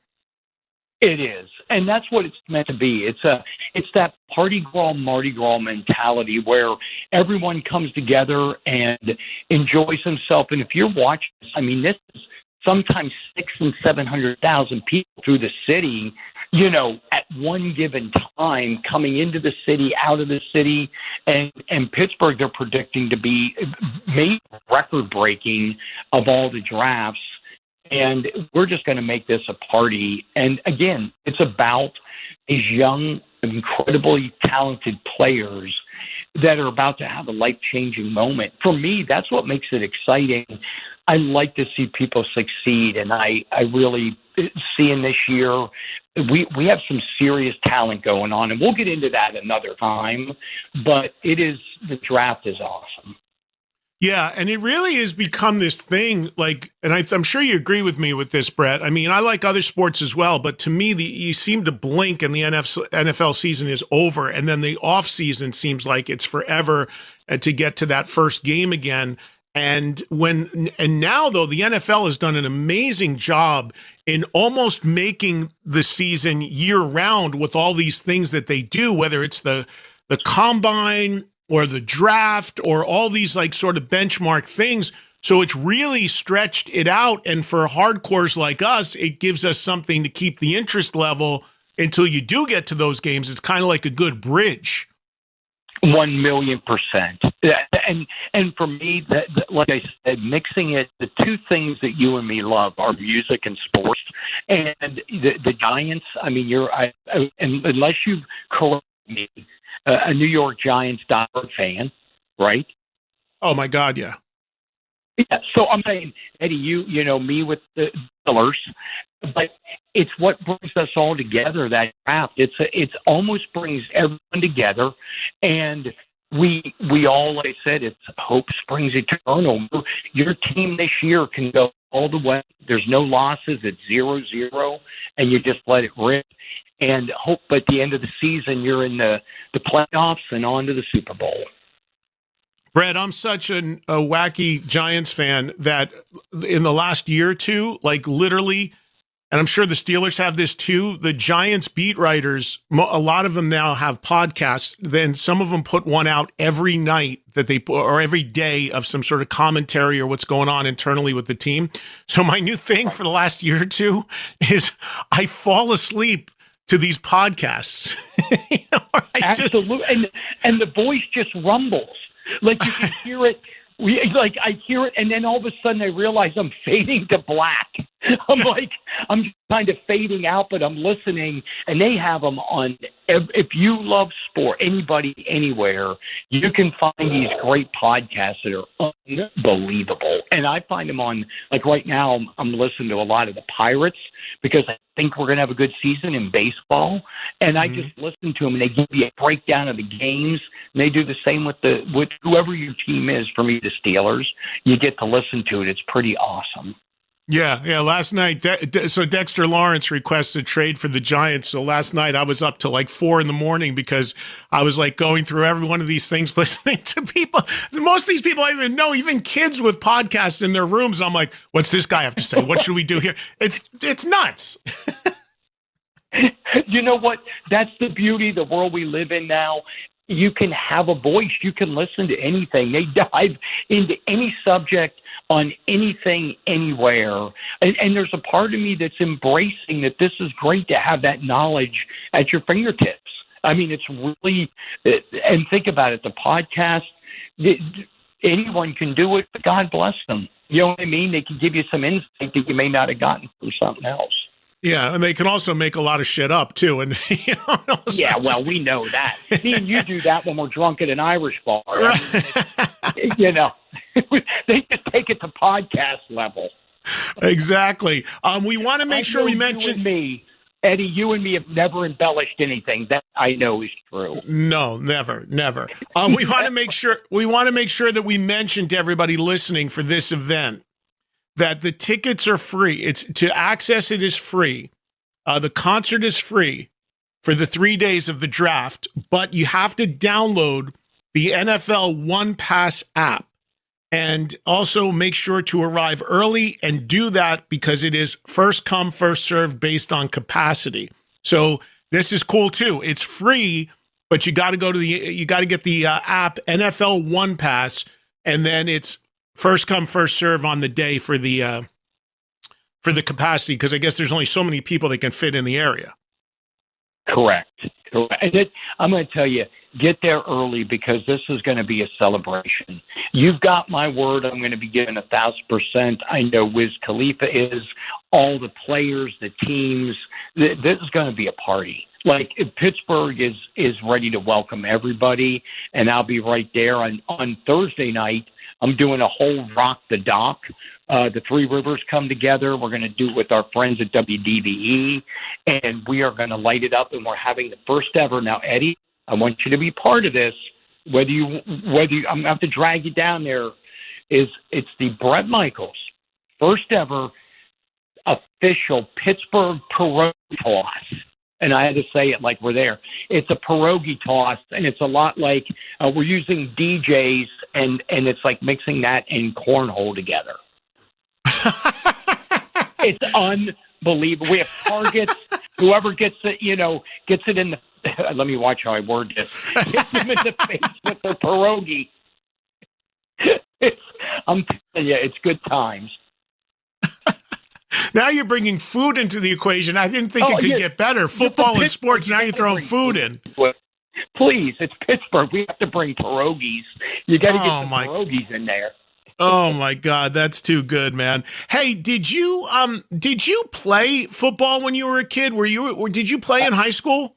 It is. And that's what it's meant to be. It's that Mardi Gras mentality where everyone comes together and enjoys himself. And if you're watching this, I mean, this is sometimes 600,000 and 700,000 people through the city, at one given time, coming into the city, out of the city. And Pittsburgh, they're predicting to be maybe record-breaking of all the drafts. And we're just going to make this a party. And again, it's about these young, incredibly talented players that are about to have a life-changing moment. For me, that's what makes it exciting. I like to see people succeed, and I really see in this year we have some serious talent going on, and we'll get into that another time. But the draft is awesome. Yeah, and it really has become this thing, and I'm sure you agree with me with this, Brett. I mean, I like other sports as well, but to me, you seem to blink and the NFL season is over, and then the off season seems like it's forever to get to that first game again. And now, though, the NFL has done an amazing job in almost making the season year-round with all these things that they do, whether it's the combine or the draft or all these sort of benchmark things. So it's really stretched it out. And for hardcores like us, it gives us something to keep the interest level until you do get to those games. It's kind of like a good bridge. 1,000,000%. And for me, like I said, mixing it, the two things that you and me love are music and sports. And the Giants, I mean, and unless you've corrected me, a New York Giants diehard fan, right? Oh my God, yeah. Yeah, so I'm saying, Eddie, you know me with the Steelers, but it's what brings us all together, that draft. It's almost brings everyone together, and we all, like I said, it's hope springs eternal. Your team this year can go all the way. There's no losses. It's 0-0, and you just let it rip. And hope at the end of the season you're in the playoffs and on to the Super Bowl. Brett, I'm such a wacky Giants fan that in the last year or two, literally, and I'm sure the Steelers have this too, the Giants beat writers, a lot of them now have podcasts. Then some of them put one out every night or every day of some sort of commentary or what's going on internally with the team. So my new thing for the last year or two is I fall asleep to these podcasts. Absolutely. And the voice just rumbles. Like you can hear it. I hear it, and then all of a sudden I realize I'm fading to black. I'm just kind of fading out, but I'm listening, and they have them on. If you love sport, anybody, anywhere, you can find these great podcasts that are unbelievable. And I find them on, like right now, I'm listening to a lot of the Pirates because I think we're going to have a good season in baseball. And I just listen to them, and they give you a breakdown of the games. And they do the same with whoever your team is. For me, the Steelers, you get to listen to it. It's pretty awesome. Yeah. Last night, so Dexter Lawrence requested a trade for the Giants. So last night I was up to like 4 a.m. because I was like going through every one of these things, listening to people. Most of these people I even know, even kids with podcasts in their rooms. I'm like, what's this guy have to say? What should we do here? It's nuts. You know what? That's the beauty of the world we live in now. You can have a voice. You can listen to anything. They dive into any subject on anything, anywhere. And there's a part of me that's embracing that this is great to have that knowledge at your fingertips. I mean, it's really, and think about it, the podcast, anyone can do it, but God bless them. You know what I mean? They can give you some insight that you may not have gotten from something else. Yeah, and they can also make a lot of shit up, too. And yeah, well, we know that. Me and you do that when we're drunk at an Irish bar. I mean, you know, they just take it to podcast level. Exactly. We want to make sure we mention... Eddie, you and me have never embellished anything. That I know is true. No, never. We want to make sure that we mention to everybody listening for this event that the tickets are free. It's to access it is free. The concert is free for the 3 days of the draft, but you have to download the NFL One Pass app and also make sure to arrive early and do that because it is first come, first served based on capacity. So this is cool too. It's free, but you got to get the app NFL One Pass, and then it's first come, first serve on the day for the capacity, because I guess there's only so many people that can fit in the area. Correct. And I'm going to tell you, get there early because this is going to be a celebration. You've got my word. I'm going to be giving 1,000%. I know Wiz Khalifa is, all the players, the teams. This is going to be a party. Like Pittsburgh is ready to welcome everybody, and I'll be right there on Thursday night. I'm doing a whole Rock the Dock. The Three Rivers come together. We're going to do it with our friends at WDVE, and we are going to light it up, and we're having the first ever. Now, Eddie, I want you to be part of this. Whether you I'm going to have to drag you down there. It's the Bret Michaels first ever official Pittsburgh pierogi toss. And I had to say it like we're there. It's a pierogi toss, and it's a lot like we're using DJs, and it's like mixing that and cornhole together. It's unbelievable. We have targets. Whoever gets it, gets it in the. Let me watch how I word this. Hits them in the face with the pierogi. I'm telling you, it's good times. Now you're bringing food into the equation. I didn't think it could get better. Football and sports, now you're throwing food in. Please, it's Pittsburgh. We have to bring pierogies. You got to get some pierogies in there. Oh my God, that's too good, man. Hey, did you play football when you were a kid? Did you play in high school?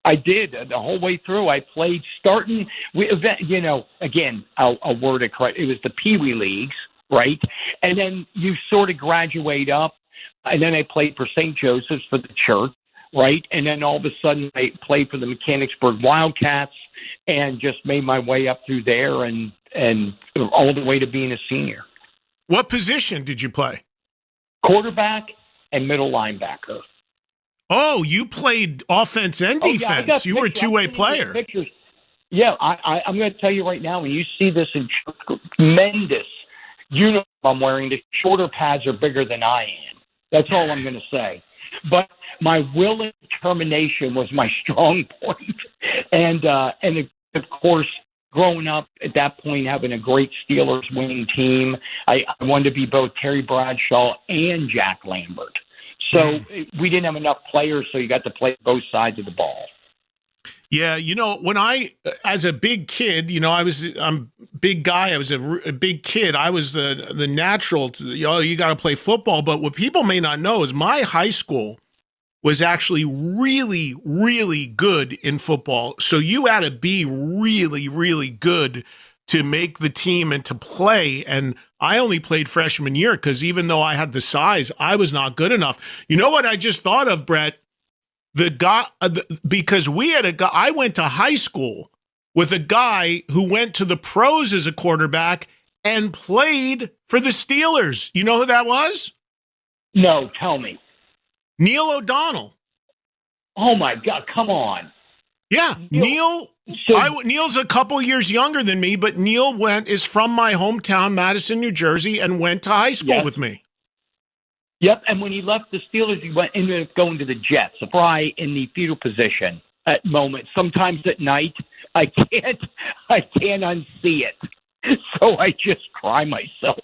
I did the whole way through. I played starting. Again, I'll word it correct. It was the Pee Wee leagues, right? And then you sort of graduate up, and then I played for St. Joseph's for the church, right? And then all of a sudden I played for the Mechanicsburg Wildcats, and just made my way up through there, and all the way to being a senior. What position did you play? Quarterback and middle linebacker. Oh, you played offense and defense. Yeah, you were a two-way player. Yeah, I'm going to tell you right now, when you see this in tremendous uniform I'm wearing, the shoulder pads are bigger than I am. That's all I'm going to say. But my will and determination was my strong point. And of course, growing up at that point, having a great Steelers winning team, I wanted to be both Terry Bradshaw and Jack Lambert. So we didn't have enough players, so you got to play both sides of the ball. Yeah, when as a big kid, I'm big guy. I was a big kid. I was the natural. You got to play football. But what people may not know is my high school was actually really, really good in football. So you had to be really, really good to make the team and to play. And I only played freshman year because even though I had the size, I was not good enough. You know what I just thought of, Brett? The guy, because we had a guy, I went to high school with a guy who went to the pros as a quarterback and played for the Steelers. You know who that was? No, tell me. Neil O'Donnell. Oh my God! Come on. Yeah, Neil's a couple years younger than me, but Neil is from my hometown, Madison, New Jersey, and went to high school with me. Yep, and when he left the Steelers, he ended up going to the Jets. A fry in the fetal position at moments. Sometimes at night, I can't unsee it. So I just cry myself.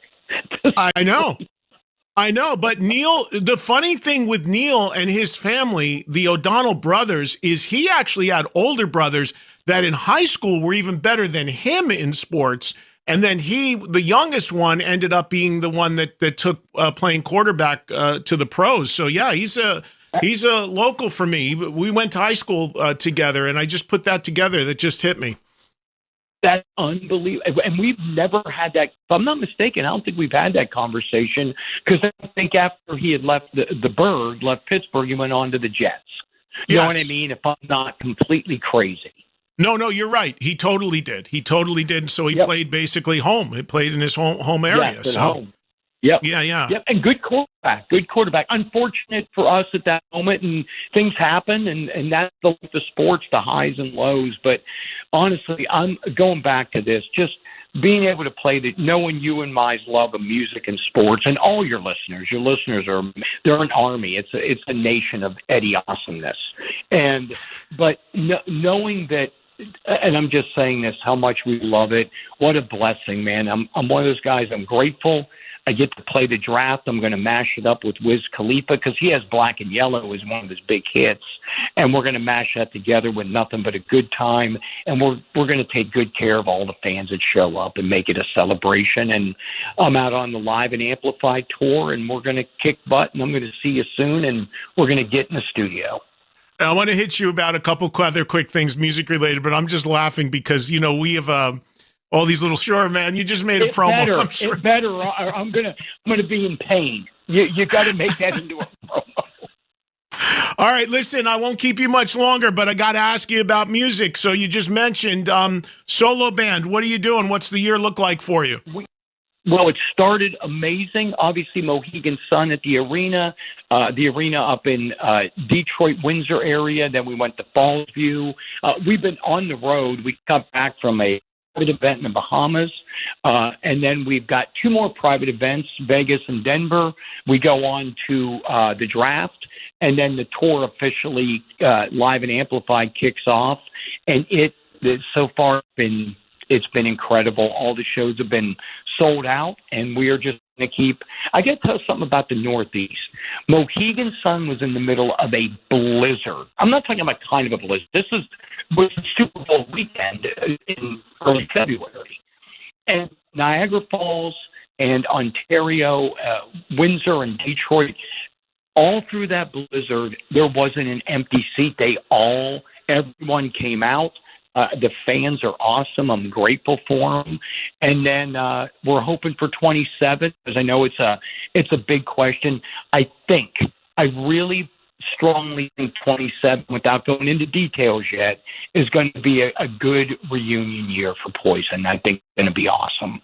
I know, but Neil, the funny thing with Neil and his family, the O'Donnell brothers, is he actually had older brothers that in high school were even better than him in sports. And then the youngest one, ended up being the one that took playing quarterback to the pros. So yeah, he's a local for me. We went to high school together, and I just put that together. That just hit me. That's unbelievable. And we've never had that. If I'm not mistaken, I don't think we've had that conversation, because I think after he had left left Pittsburgh, he went on to the Jets. You know what I mean? If I'm not completely crazy. No, you're right. He totally did. And so he played basically home. He played in his home area. Yes, home. Yep. Yeah. Yep. And good quarterback. Unfortunate for us at that moment, and things happen, and that's the sports, the highs and lows. But honestly, I'm going back to this, just being able to play knowing you and my love of music and sports, and all your listeners they're an army. It's a nation of Eddie awesomeness. But knowing that, and I'm just saying this, how much we love it. What a blessing, man. I'm one of those guys. I'm grateful. I get to play the draft. I'm going to mash it up with Wiz Khalifa, because he has Black and Yellow as one of his big hits, and we're going to mash that together with nothing but a good time. And we're going to take good care of all the fans that show up and make it a celebration. And I'm out on the Live and Amplified tour, and we're going to kick butt. And I'm going to see you soon, and we're going to get in the studio. I want to hit you about a couple other quick things, music related, but I'm just laughing because we have all these little, sure, man, you just made a promo. It's better. I'm gonna be in pain. You got to make that into a promo. All right, listen, I won't keep you much longer, but I got to ask you about music. So you just mentioned solo band. What are you doing? What's the year look like for you? Well, it started amazing. Obviously, Mohegan Sun at the arena up in Detroit, Windsor area. Then we went to Fallsview. We've been on the road. We got back from a private event in the Bahamas, and then we've got 2 more private events, Vegas and Denver. We go on to the draft, and then the tour officially Live and Amplified kicks off, and it's so far it's been incredible. All the shows have been sold out, and we are just going to keep. I got to tell you something about the Northeast. Mohegan Sun was in the middle of a blizzard. I'm not talking about kind of a blizzard. This was the Super Bowl weekend in early February. And Niagara Falls and Ontario, Windsor and Detroit, all through that blizzard, there wasn't an empty seat. Everyone came out. The fans are awesome. I'm grateful for them. And then we're hoping for 27, because I know it's a big question. I really strongly think 27, without going into details yet, is going to be a good reunion year for Poison. I think it's going to be awesome.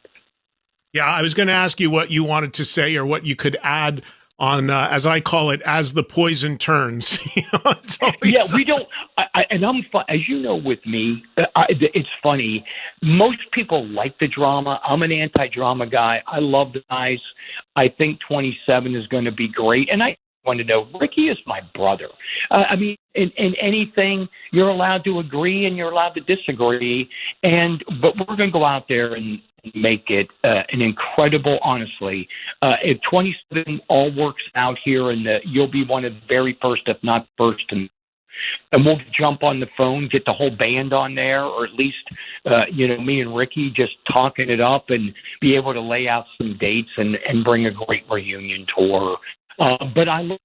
Yeah, I was going to ask you what you wanted to say or what you could add on, as I call it, as the poison turns. We don't. And I'm, as you know, with me, it's funny. Most people like the drama. I'm an anti-drama guy. I love the guys. I think 27 is going to be great. And I want to know, Ricky is my brother. I mean, in anything, you're allowed to agree and you're allowed to disagree. But we're going to go out there and make it an incredible, honestly. If 27 all works out here, and you'll be one of the very first, if not first, to And we'll jump on the phone, get the whole band on there, or at least, me and Ricky just talking it up and be able to lay out some dates and bring a great reunion tour. But I'm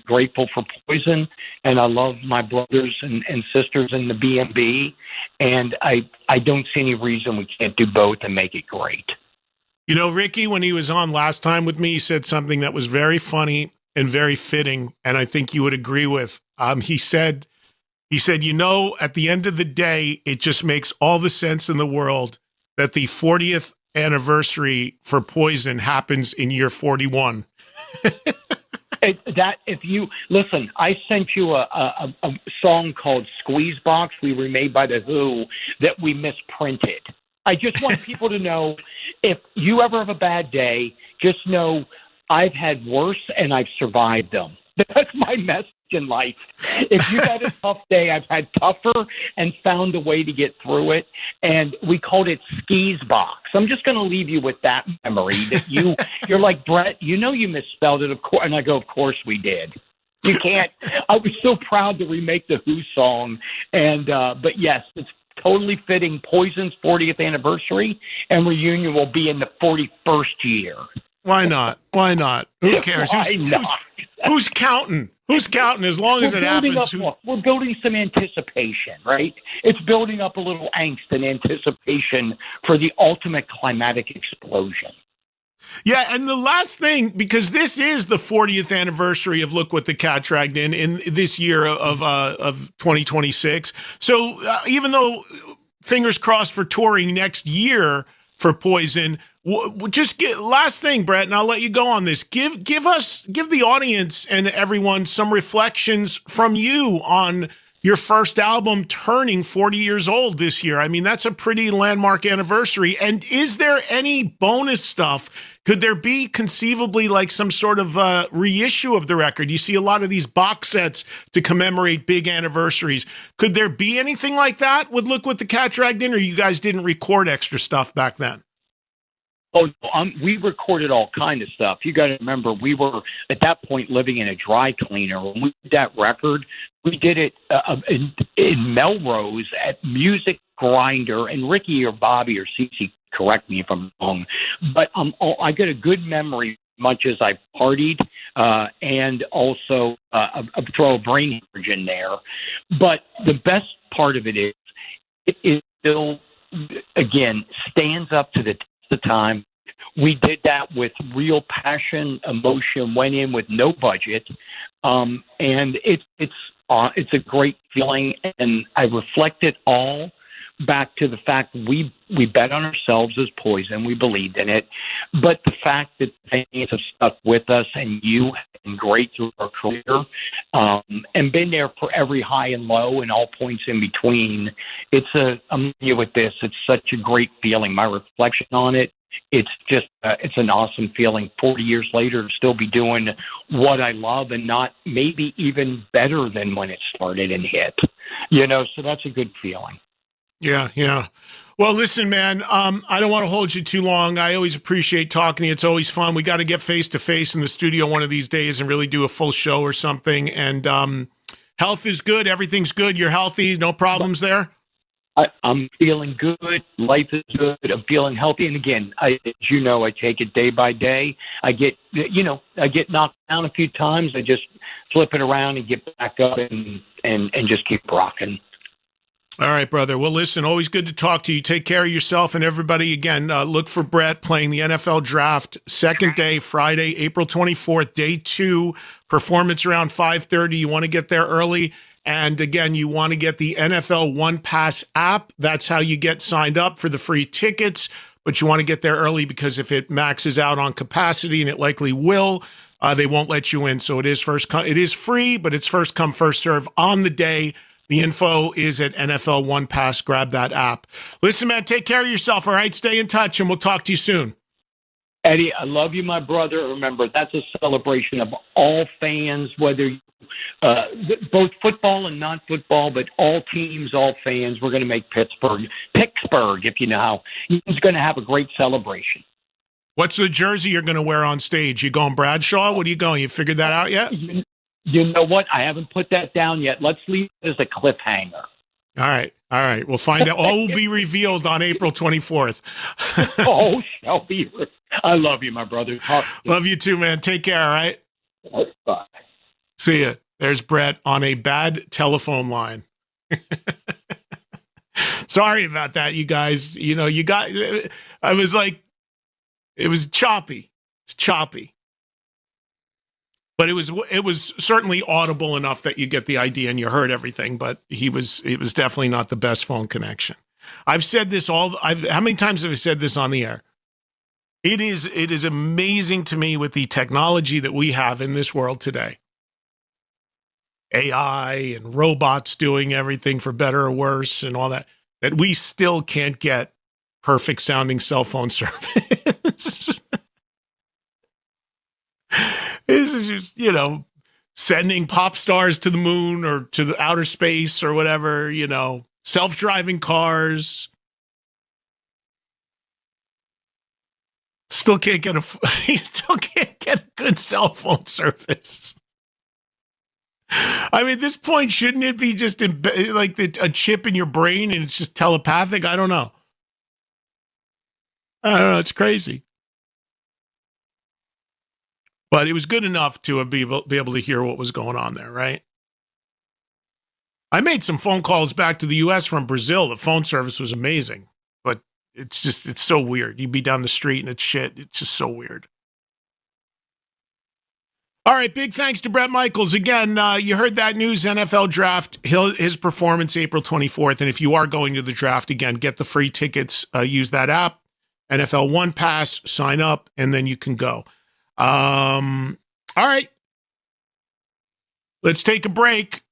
grateful for Poison, and I love my brothers and sisters in the B&B, and I don't see any reason we can't do both and make it great. You know, Ricky, when he was on last time with me, he said something that was very funny and very fitting, and I think you would agree with. He said, at the end of the day, it just makes all the sense in the world that the 40th anniversary for Poison happens in year 41. If you listen, I sent you a song called Squeeze Box we remade by The Who that we misprinted. I just want people to know, if you ever have a bad day, just know I've had worse and I've survived them. That's my message in life. If you've had a tough day, I've had tougher and found a way to get through it. And we called it Skis Box. I'm just going to leave you with that memory that you're like, Brett, you misspelled it, of course. And I go, of course we did. You can't. I was so proud to remake the Who song. And, but yes, it's totally fitting. Poison's 40th anniversary and reunion will be in the 41st year. Why not? Why not? Who cares? Who's counting? Who's counting? As long as it happens. We're building some anticipation, right? It's building up a little angst and anticipation for the ultimate climatic explosion. Yeah, and the last thing, because this is the 40th anniversary of Look What the Cat Dragged in this year of 2026. So even though fingers crossed for touring next year for Poison, just last thing, Brett, and I'll let you go on this. Give the audience and everyone some reflections from you on your first album turning 40 years old this year. I mean, that's a pretty landmark anniversary. And is there any bonus stuff? Could there be conceivably like some sort of reissue of the record? You see a lot of these box sets to commemorate big anniversaries. Could there be anything like that with Look What the Cat Dragged In, or you guys didn't record extra stuff back then? Oh, we recorded all kind of stuff. You got to remember, we were at that point living in a dry cleaner. When we did that record, we did it in Melrose at Music Grinder. And Ricky or Bobby or Cece, correct me if I'm wrong, but I got a good memory, much as I partied, and also throw a brain hemorrhage in there. But the best part of it is still, again, stands up to the time. We did that with real passion, emotion, went in with no budget, and it's a great feeling. And I reflect it all back to the fact we bet on ourselves as Poison. We believed in it, but the fact that fans have stuck with us and you have been great through our career, and been there for every high and low and all points in between. I'm here with this. It's such a great feeling. My reflection on it, it's just, it's an awesome feeling 40 years later to still be doing what I love and not maybe even better than when it started and hit, so that's a good feeling. Yeah. Well, listen, man, I don't want to hold you too long. I always appreciate talking to you. It's always fun. We got to get face-to-face in the studio one of these days and really do a full show or something. And health is good. Everything's good. You're healthy. No problems there? I'm feeling good. Life is good. I'm feeling healthy. And again, as you know, I take it day by day. I get knocked down a few times. I just flip it around and get back up and just keep rocking. All right, brother. Well, listen, always good to talk to you. Take care of yourself and everybody. Again, look for Brett playing the NFL Draft, second day, Friday, April 24th, day 2, performance around 5:30. You want to get there early. And again, you want to get the NFL One Pass app. That's how you get signed up for the free tickets. But you want to get there early because if it maxes out on capacity, and it likely will, they won't let you in. So it is free, but it's first come, first serve on the day. The info is at NFL One Pass. Grab that app. Listen, man, take care of yourself, all right? Stay in touch, and we'll talk to you soon. Eddie, I love you, my brother. Remember, that's a celebration of all fans, whether both football and non-football, but all teams, all fans. We're going to make Pittsburgh, if you know how. He's going to have a great celebration. What's the jersey you're going to wear on stage? You going Bradshaw? What are you going? You figured that out yet? You know what? I haven't put that down yet. Let's leave it as a cliffhanger. All right. We'll find out. All will be revealed on April 24th. Oh, Shelby, I love you, my brother. Love you too, man. Take care, all right? Bye. See ya. There's Brett on a bad telephone line. Sorry about that, you guys. You know, I was like, it was choppy. It's choppy. But it was certainly audible enough that you get the idea and you heard everything, but it was definitely not the best phone connection. I've said this how many times have I said this on the air? It is amazing to me with the technology that we have in this world today. AI and robots doing everything for better or worse and all that we still can't get perfect sounding cell phone service. This is just, sending pop stars to the moon or to the outer space or whatever, self-driving cars. Still can't get a good cell phone service. I mean, at this point, shouldn't it be just like a chip in your brain and it's just telepathic? I don't know. It's crazy. But it was good enough to be able to hear what was going on there, right? I made some phone calls back to the U.S. from Brazil. The phone service was amazing. But it's so weird. You'd be down the street and it's shit. It's just so weird. All right, big thanks to Bret Michaels. Again, you heard that news, NFL draft, his performance April 24th. And if you are going to the draft, again, get the free tickets, use that app, NFL One Pass, sign up, and then you can go. All right. Let's take a break.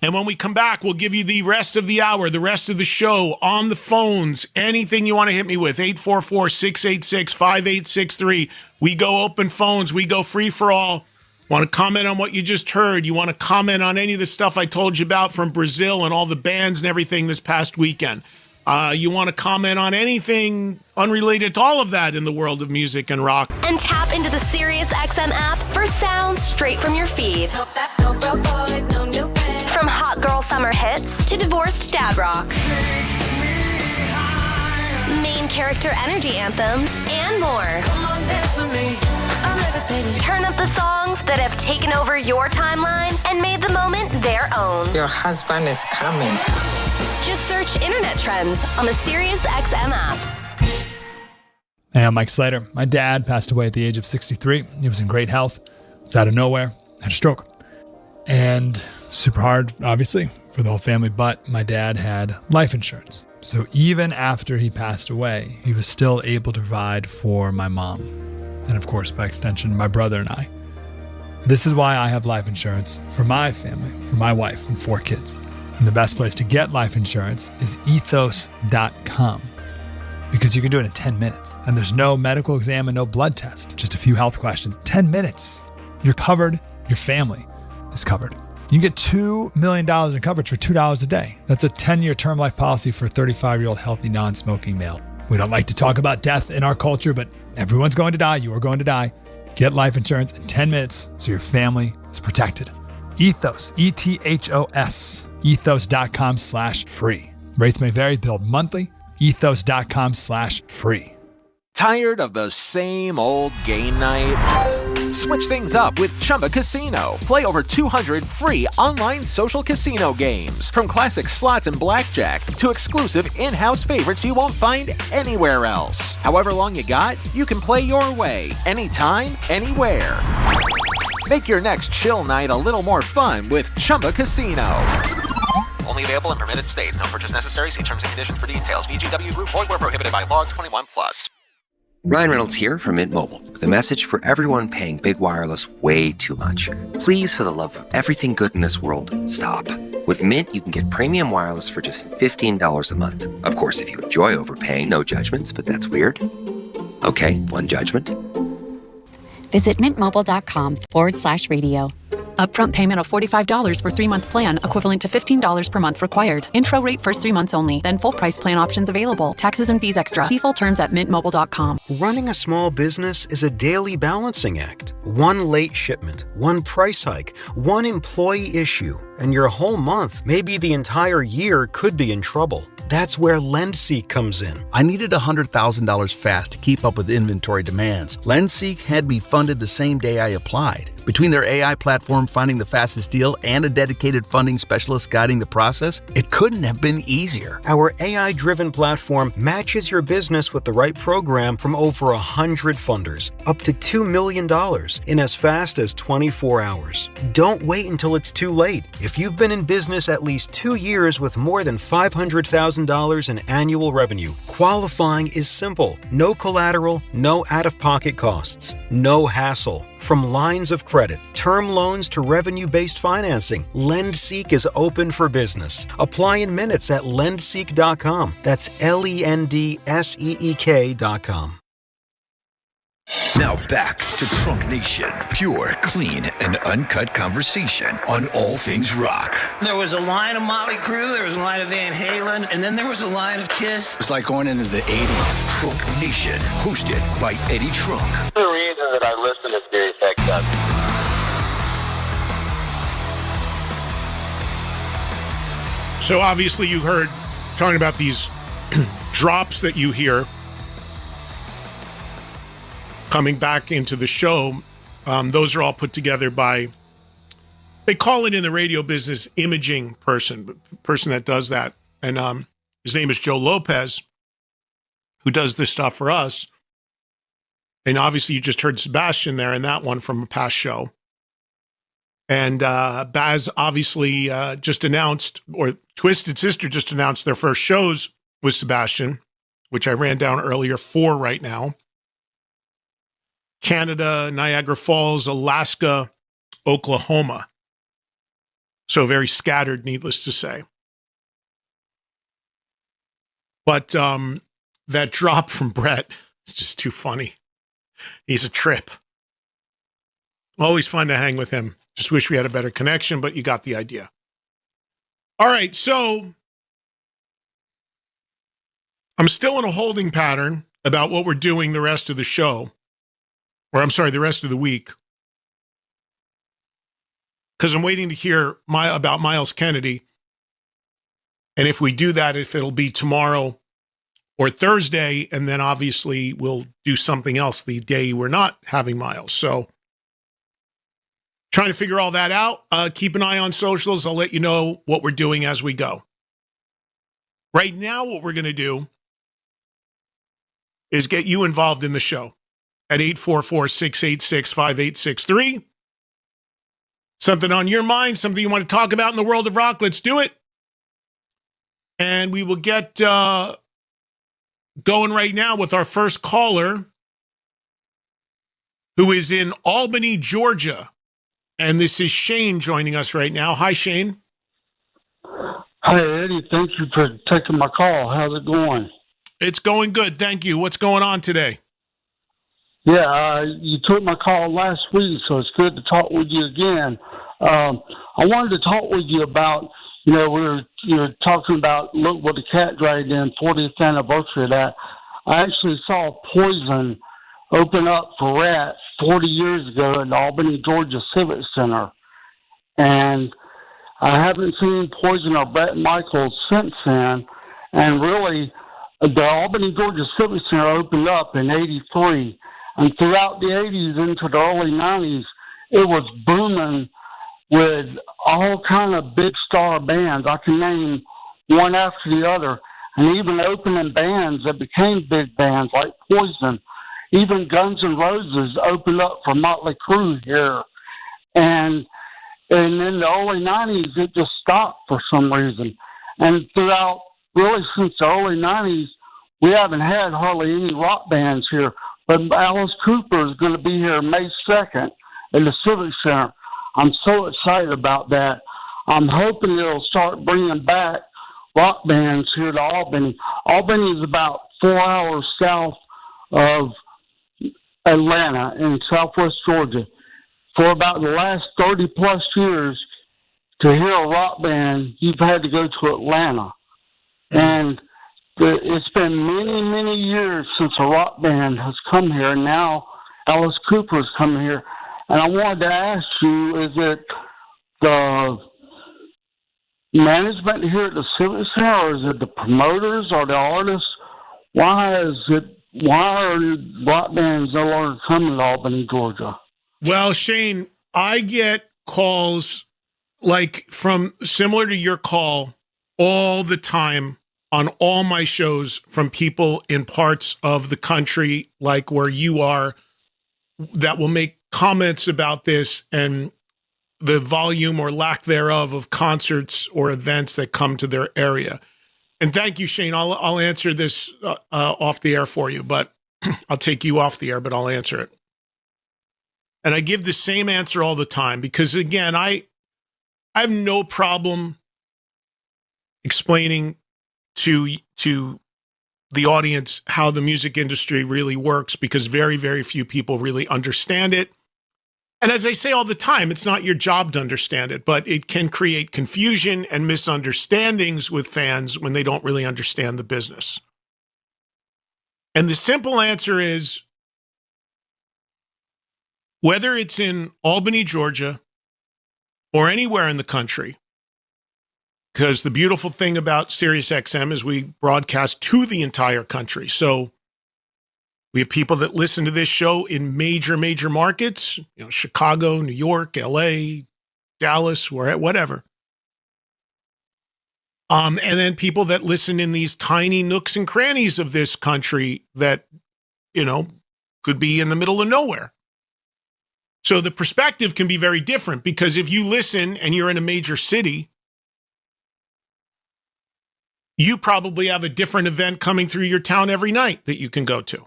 And when we come back, we'll give you the rest of the hour, the rest of the show on the phones. Anything you want to hit me with, 844-686-5863. We go open phones. We go free for all. Want to comment on what you just heard? You want to comment on any of the stuff I told you about from Brazil and all the bands and everything this past weekend? You want to comment on anything unrelated to all of that in the world of music and rock? And tap into the SiriusXM app for sounds straight from your feed. From hot girl summer hits to divorced dad rock. Main character energy anthems and more. Turn up the songs that have taken over your timeline and made the moment their own. Your husband is coming. Just search internet trends on the SiriusXM app. Hey, I'm Mike Slater. My dad passed away at the age of 63. He was in great health. Was out of nowhere. Had a stroke. And super hard, obviously, for the whole family. But my dad had life insurance. So even after he passed away, he was still able to provide for my mom. And of course, by extension, my brother and I. This is why I have life insurance for my family, for my wife and 4 kids. And the best place to get life insurance is ethos.com, because you can do it in 10 minutes. And there's no medical exam and no blood test, just a few health questions. 10 minutes. You're covered. Your family is covered. You can get $2 million in coverage for $2 a day. That's a 10-year term life policy for a 35-year-old healthy, non-smoking male. We don't like to talk about death in our culture, but everyone's going to die. You are going to die. Get life insurance in 10 minutes so your family is protected. Ethos, ETHOS. Ethos.com/free. Rates may vary, billed monthly. Ethos.com/free. Tired of the same old game night? Switch things up with Chumba Casino. Play over 200 free online social casino games. From classic slots and blackjack to exclusive in-house favorites you won't find anywhere else. However long you got, you can play your way. Anytime, anywhere. Make your next chill night a little more fun with Chumba Casino. Only available in permitted states. No purchase necessary. See terms and conditions for details. VGW Group. Void where prohibited by law. 21+. Ryan Reynolds here from Mint Mobile with a message for everyone paying big wireless way too much. Please, for the love of everything good in this world, stop. With Mint, you can get premium wireless for just $15 a month. Of course, if you enjoy overpaying, no judgments, but that's weird. Okay, one judgment. Visit mintmobile.com/radio. Upfront payment of $45 for 3-month plan, equivalent to $15 per month required. Intro rate first 3 months only, then full price plan options available. Taxes and fees extra. See full terms at mintmobile.com. Running a small business is a daily balancing act. One late shipment, one price hike, one employee issue, and your whole month, maybe the entire year, could be in trouble. That's where LendSeek comes in. I needed $100,000 fast to keep up with inventory demands. LendSeek had me funded the same day I applied. Between their AI platform finding the fastest deal and a dedicated funding specialist guiding the process, it couldn't have been easier. Our AI-driven platform matches your business with the right program from over 100 funders, up to $2 million in as fast as 24 hours. Don't wait until it's too late. If you've been in business at least 2 years with more than $500,000 in annual revenue, qualifying is simple. No collateral, no out-of-pocket costs, no hassle. From lines of credit, term loans to revenue-based financing, LendSeek is open for business. Apply in minutes at lendseek.com. That's LENDSEEK.com. Now back to Trunk Nation. Pure, clean, and uncut conversation on all things rock. There was a line of Motley Crue, there was a line of Van Halen, and then there was a line of Kiss. It's like going into the 80s. Trunk Nation, hosted by Eddie Trunk. The reason that I listen to Sirius XM. So obviously you heard talking about these drops that you hear coming back into the show. Those are all put together by, they call it in the radio business, imaging person that does that. And his name is Joe Lopez, who does this stuff for us. And obviously you just heard Sebastian there in that one from a past show. And Baz obviously just announced, or Twisted Sister just announced their first shows with Sebastian, which I ran down earlier, 4 right now. Canada, Niagara Falls, Alaska, Oklahoma. So very scattered, needless to say. But that drop from Brett is just too funny. He's a trip. Always fun to hang with him. Just wish we had a better connection, but you got the idea. All right, so I'm still in a holding pattern about what we're doing the rest of the show. Or I'm sorry, the rest of the week. Because I'm waiting to hear about Miles Kennedy. And if we do that, if it'll be tomorrow or Thursday, and then obviously we'll do something else the day we're not having Miles. So trying to figure all that out. Keep an eye on socials. I'll let you know what we're doing as we go. Right now, what we're going to do is get you involved in the show at 844-686-5863. Something on your mind, something you want to talk about in the world of rock, let's do it. And we will get going right now with our first caller, who is in Albany, Georgia. And this is Shane joining us right now. Hi, Shane. Hi, Eddie. Thank you for taking my call. How's it going? It's going good. Thank you. What's going on today? Yeah, you took my call last week, so it's good to talk with you again. I wanted to talk with you about, you were talking about Look What the Cat Dragged In, 40th anniversary of that. I actually saw Poison open up for Rat 40 years ago at the Albany, Georgia Civic Center. And I haven't seen Poison or Bret Michaels since then. And really, the Albany, Georgia Civic Center opened up in 83. And throughout the 80s into the early 90s, it was booming with all kind of big star bands. I can name one after the other. And even opening bands that became big bands like Poison. Even Guns N' Roses opened up for Motley Crue here. And in the early 90s, it just stopped for some reason. And throughout, really since the early 90s, we haven't had hardly any rock bands here. But Alice Cooper is going to be here May 2nd at the Civic Center. I'm so excited about that. I'm hoping it'll start bringing back rock bands here to Albany. Albany is about 4 hours south of Atlanta in southwest Georgia. for about the last 30 plus years, to hear a rock band, you've had to go to Atlanta. And it's been many, many years since a rock band has come here. And now Alice Cooper's come here. And I wanted to ask you, is it the management here at the Civic Center, or is it the promoters or the artists? Why are rock bands no longer coming to Albany, Georgia? Well, Shane, I get calls like from similar to your call all the time on all my shows from people in parts of the country like where you are that will make comments about this and the volume or lack thereof of concerts or events that come to their area. And thank you, Shane. I'll answer this off the air for you, but I'll take you off the air, but I'll answer it. And I give the same answer all the time because, again, I have no problem explaining to the audience how the music industry really works because very, very few people really understand it. And as I say all the time, it's not your job to understand it, but it can create confusion and misunderstandings with fans when they don't really understand the business. And the simple answer is, whether it's in Albany, Georgia, or anywhere in the country, because the beautiful thing about SiriusXM is we broadcast to the entire country. So we have people that listen to this show in major markets, Chicago, New York, LA, Dallas, whatever. And then people that listen in these tiny nooks and crannies of this country that, could be in the middle of nowhere. So the perspective can be very different because if you listen and you're in a major city, you probably have a different event coming through your town every night that you can go to.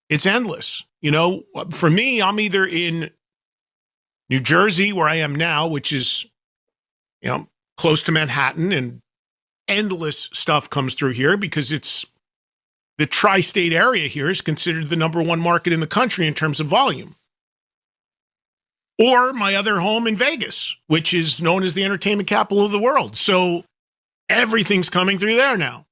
It's endless. For me, I'm either in New Jersey, where I am now, which is, close to Manhattan, and endless stuff comes through here because it's the tri-state area here is considered the number one market in the country in terms of volume. Or my other home in Vegas, which is known as the entertainment capital of the world. So everything's coming through there now.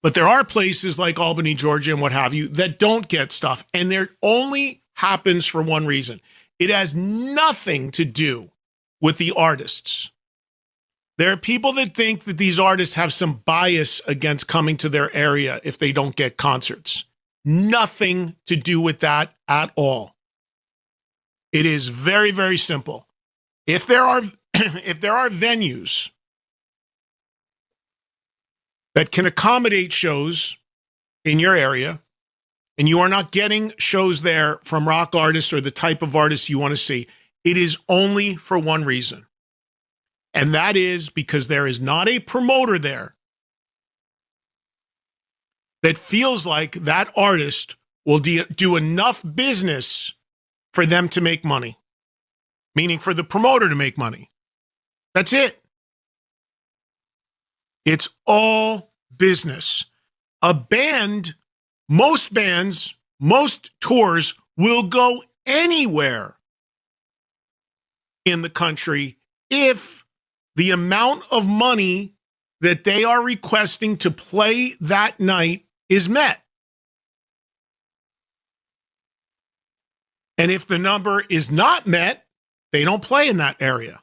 But there are places like Albany, Georgia, and what have you that don't get stuff. And there only happens for one reason. It has nothing to do with the artists. There are people that think that these artists have some bias against coming to their area if they don't get concerts. Nothing to do with that at all. It is very, very simple. If there are venues that can accommodate shows in your area, and you are not getting shows there from rock artists or the type of artists you want to see, it is only for one reason. And that is because there is not a promoter there that feels like that artist will do enough business for them to make money, meaning for the promoter to make money. That's it. It's all business. A band, most bands, most tours will go anywhere in the country if the amount of money that they are requesting to play that night is met. And if the number is not met, they don't play in that area.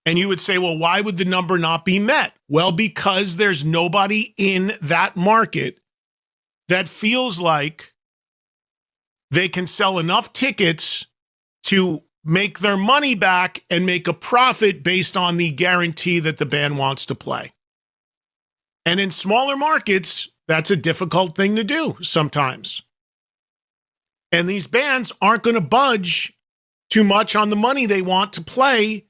And you would say, well, why would the number not be met? Well, because there's nobody in that market that feels like they can sell enough tickets to make their money back and make a profit based on the guarantee that the band wants to play. And in smaller markets, that's a difficult thing to do sometimes. And these bands aren't going to budge too much on the money they want to play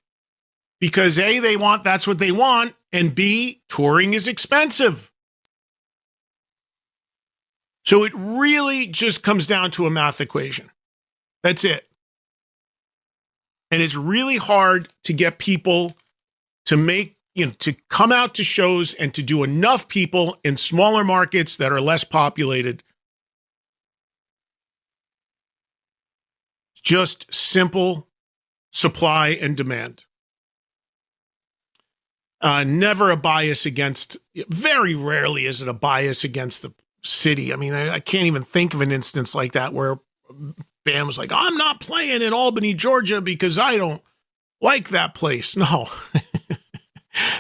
because A, that's what they want, and B, touring is expensive. So it really just comes down to a math equation. That's it. And it's really hard to get people to to come out to shows and to do enough people in smaller markets that are less populated just simple supply and demand. Never a bias against, very rarely is it a bias against the city. I mean, I can't even think of an instance like that where Bam was like, I'm not playing in Albany, Georgia because I don't like that place. No.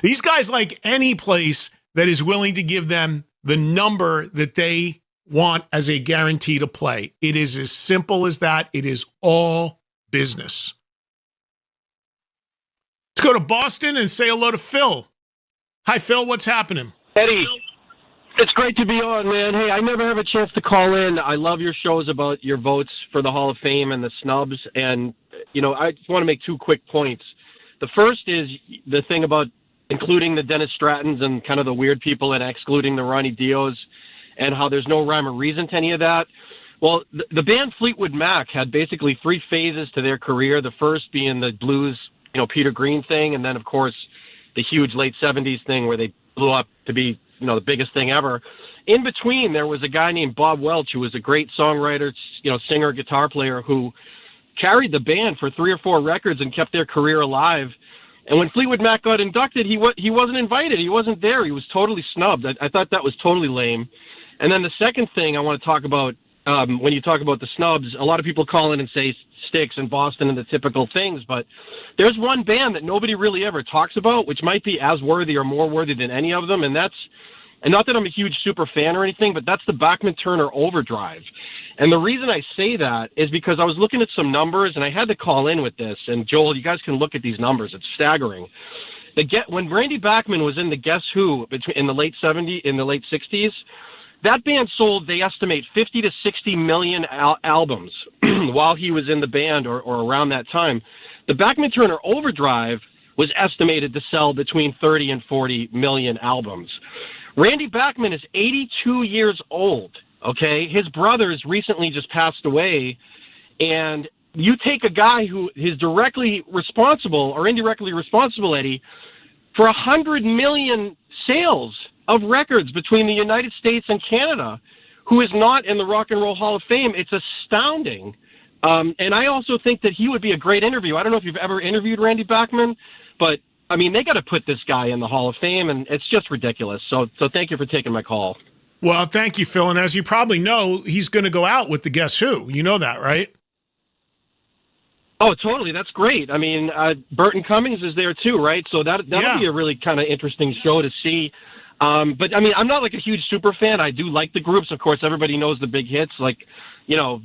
These guys like any place that is willing to give them the number that they want as a guarantee to play. It is as simple as that. It is all business. Let's go to Boston and say hello to Phil. Hi, Phil. What's happening? Eddie, it's great to be on, man. Hey, I never have a chance to call in. I love your shows about your votes for the Hall of Fame and the snubs. And, you know, I just want to make 2 quick points. The first is the thing about including the Dennis Strattons and kind of the weird people and excluding the Ronnie Dios and how there's no rhyme or reason to any of that. Well, the band Fleetwood Mac had basically 3 phases to their career. The first being the blues, you know, Peter Green thing. And then, of course, the huge late 70s thing where they blew up to be, you know, the biggest thing ever. In between, there was a guy named Bob Welch, who was a great songwriter, you know, singer, guitar player, who carried the band for 3 or 4 records and kept their career alive. And when Fleetwood Mac got inducted, he wasn't invited. He wasn't there. He was totally snubbed. I thought that was totally lame. And then the second thing I want to talk about, when you talk about the snubs, a lot of people call in and say Styx and Boston and the typical things, but there's one band that nobody really ever talks about, which might be as worthy or more worthy than any of them, and not that I'm a huge super fan or anything, but that's the Bachman-Turner Overdrive. And the reason I say that is because I was looking at some numbers, and I had to call in with this, and Joel, you guys can look at these numbers. It's staggering. When Randy Bachman was in the Guess Who in the late 60s, that band sold, they estimate, 50 to 60 million albums while he was in the band or around that time. The Bachman-Turner Overdrive was estimated to sell between 30 and 40 million albums. Randy Bachman is 82 years old, okay? His brothers recently just passed away, and you take a guy who is directly responsible or indirectly responsible, Eddie, for 100 million sales of records between the United States and Canada, who is not in the Rock and Roll Hall of Fame. It's astounding. And I also think that he would be a great interview. I don't know if you've ever interviewed Randy Bachman, but, I mean, they got to put this guy in the Hall of Fame, and it's just ridiculous. So thank you for taking my call. Well, thank you, Phil. And as you probably know, he's going to go out with the Guess Who. You know that, right? Oh, totally. That's great. I mean, Burton Cummings is there too, right? So that'll be a really kind of interesting show to see. But I mean, I'm not like a huge super fan. I do like the groups. Of course, everybody knows the big hits, like, you know,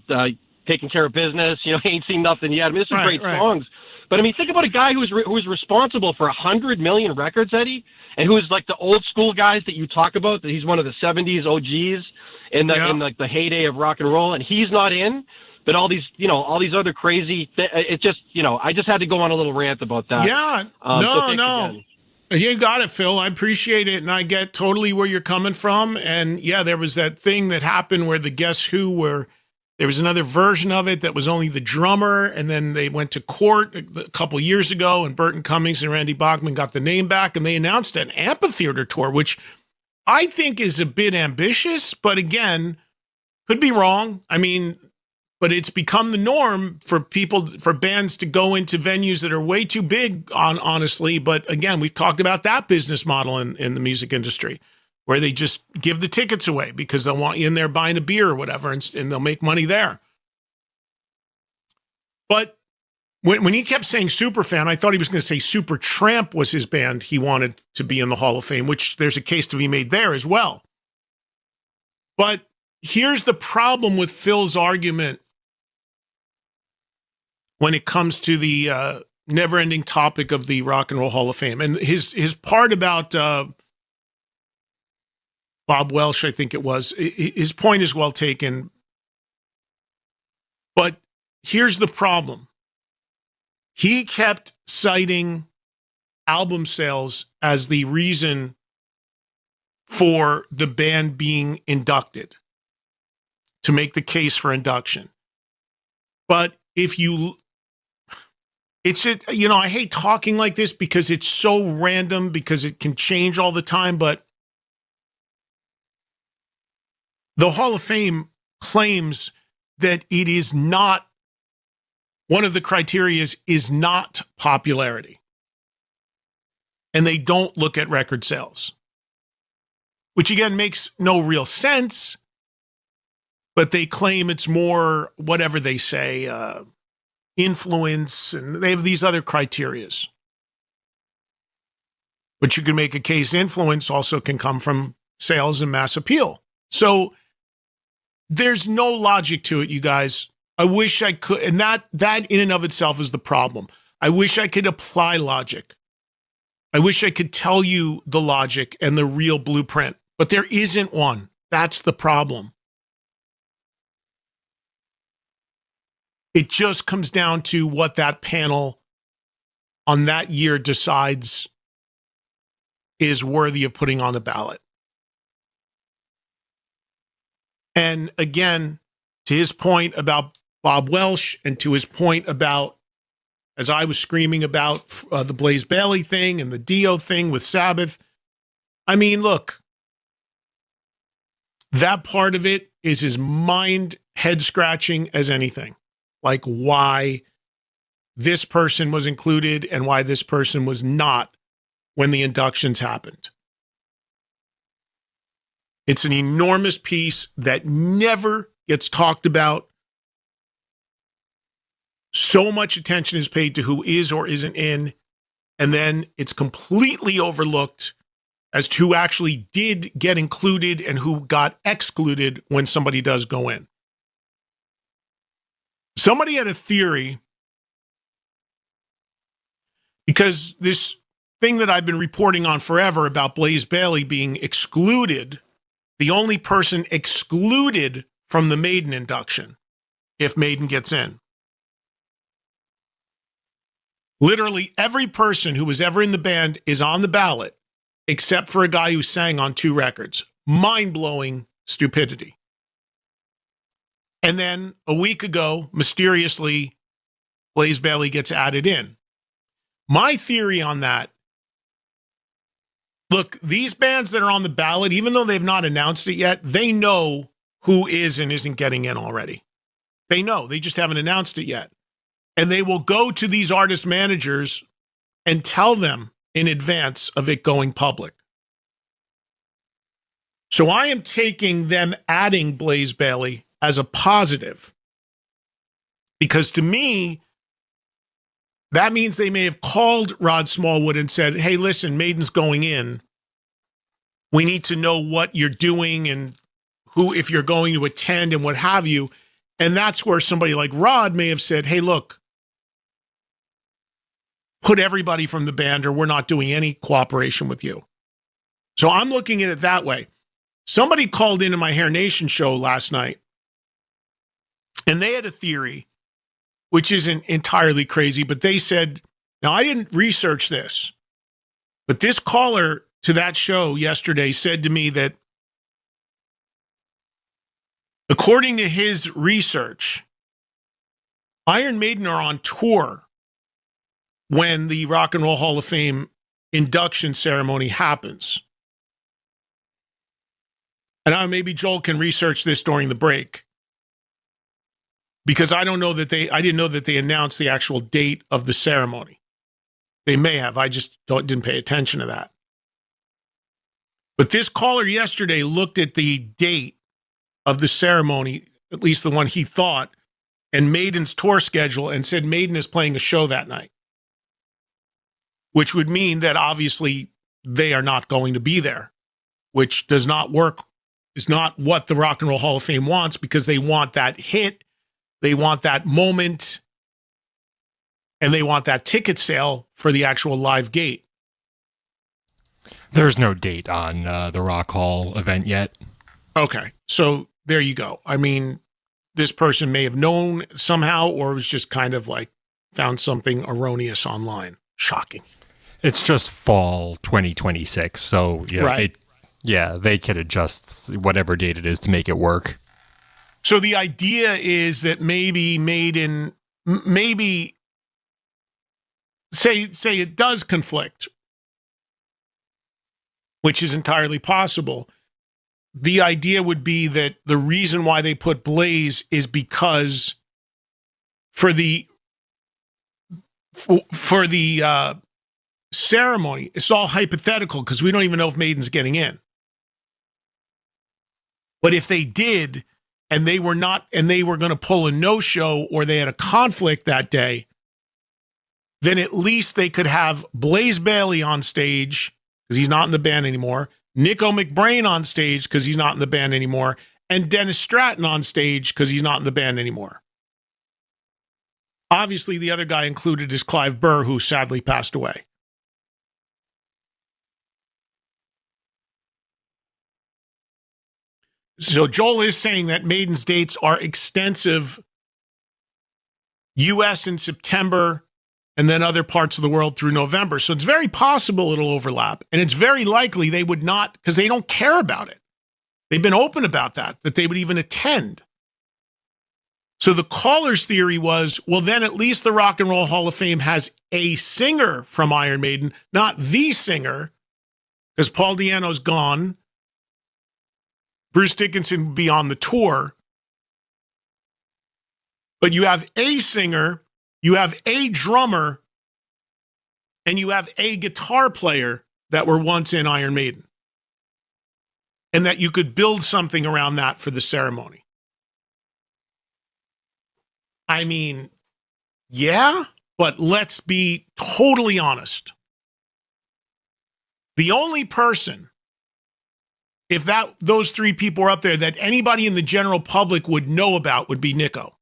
Taking Care of Business, you know, Ain't Seen Nothing Yet. I mean, there's some great songs. But I mean, think about a guy who's responsible for 100 million records, Eddie, and who's like the old school guys that you talk about, that he's one of the 70s OGs in the heyday of rock and roll, and he's not in. But all these other crazy, it just, you know, I just had to go on a little rant about that. Yeah. No. You got it, Phil. I appreciate it, and I get totally where you're coming from. And yeah, there was that thing that happened where the Guess Who there was another version of it that was only the drummer, and then they went to court a couple years ago, and Burton Cummings and Randy Bachman got the name back, and they announced an amphitheater tour, which I think is a bit ambitious, but again, could be wrong. I mean, but it's become the norm for bands to go into venues that are way too big, honestly. But again, we've talked about that business model in the music industry, where they just give the tickets away because they'll want you in there buying a beer or whatever, and they'll make money there. But when he kept saying Superfan, I thought he was going to say Supertramp was his band he wanted to be in the Hall of Fame, which there's a case to be made there as well. But here's the problem with Phil's argument when it comes to the never-ending topic of the Rock and Roll Hall of Fame. And his part about Bob Welch, I think it was, his point is well taken. But here's the problem. He kept citing album sales as the reason for the band being inducted, to make the case for induction. But if you... I hate talking like this because it's so random, because it can change all the time, but the Hall of Fame claims that it is not one of the criteria is not popularity. And they don't look at record sales, which again makes no real sense, but they claim it's more, whatever they say, influence, and they have these other criterias. But you can make a case influence also can come from sales and mass appeal. So there's no logic to it, you guys. I wish I could, and that in and of itself is the problem. I wish I could apply logic. I wish I could tell you the logic and the real blueprint, but there isn't one. That's the problem. It just comes down to what that panel on that year decides is worthy of putting on the ballot. And again, to his point about Bob Welsh and to his point about, as I was screaming about the Blaze Bayley thing and the Dio thing with Sabbath, I mean, look, that part of it is as head-scratching as anything. Like why this person was included and why this person was not when the inductions happened. It's an enormous piece that never gets talked about. So much attention is paid to who is or isn't in, and then it's completely overlooked as to who actually did get included and who got excluded when somebody does go in. Somebody had a theory, because this thing that I've been reporting on forever about Blaze Bayley being excluded, the only person excluded from the Maiden induction, if Maiden gets in. Literally every person who was ever in the band is on the ballot, except for a guy who sang on 2 records. Mind-blowing stupidity. And then a week ago, mysteriously, Blaze Bayley gets added in. My theory on that, look, these bands that are on the ballot, even though they've not announced it yet, they know who is and isn't getting in already. They know. They just haven't announced it yet. And they will go to these artist managers and tell them in advance of it going public. So I am taking them adding Blaze Bayley as a positive, because to me, that means they may have called Rod Smallwood and said, hey, listen, Maiden's going in. We need to know what you're doing and who, if you're going to attend and what have you. And that's where somebody like Rod may have said, hey, look, put everybody from the band or we're not doing any cooperation with you. So I'm looking at it that way. Somebody called into my Hair Nation show last night, and they had a theory, which isn't entirely crazy, but they said, now I didn't research this, but this caller to that show yesterday said to me that according to his research, Iron Maiden are on tour when the Rock and Roll Hall of Fame induction ceremony happens. And maybe Joel can research this during the break, because I didn't know that they announced the actual date of the ceremony. They may have. I just didn't pay attention to that. But this caller yesterday looked at the date of the ceremony, at least the one he thought, and Maiden's tour schedule, and said Maiden is playing a show that night, which would mean that obviously they are not going to be there, which does not work, is not what the Rock and Roll Hall of Fame wants, because they want that hit. They want that moment, and they want that ticket sale for the actual live gate. There's no date on the Rock Hall event yet. Okay, so there you go. I mean, this person may have known somehow, or was just kind of like found something erroneous online. Shocking. It's just fall 2026, so yeah, right. They could adjust whatever date it is to make it work. So the idea is that maybe Maiden, say it does conflict, which is entirely possible. The idea would be that the reason why they put Blaze is because for the for the ceremony. It's all hypothetical because we don't even know if Maiden's getting in. But if they did, and they were going to pull a no-show, or they had a conflict that day, then at least they could have Blaze Bayley on stage because he's not in the band anymore, Nico McBrain on stage because he's not in the band anymore, and Dennis Stratton on stage because he's not in the band anymore. Obviously, the other guy included is Clive Burr, who sadly passed away. So Joel is saying that Maiden's dates are extensive, U.S. in September, and then other parts of the world through November. So it's very possible it'll overlap. And it's very likely they would not, because they don't care about it. They've been open about that they would even attend. So the caller's theory was, well, then at least the Rock and Roll Hall of Fame has a singer from Iron Maiden, not the singer, because Paul Di'Anno's gone. Bruce Dickinson would be on the tour. But you have a singer, you have a drummer, and you have a guitar player that were once in Iron Maiden. And that you could build something around that for the ceremony. I mean, yeah, but let's be totally honest. The only person, if those three people were up there, that anybody in the general public would know about would be Nico.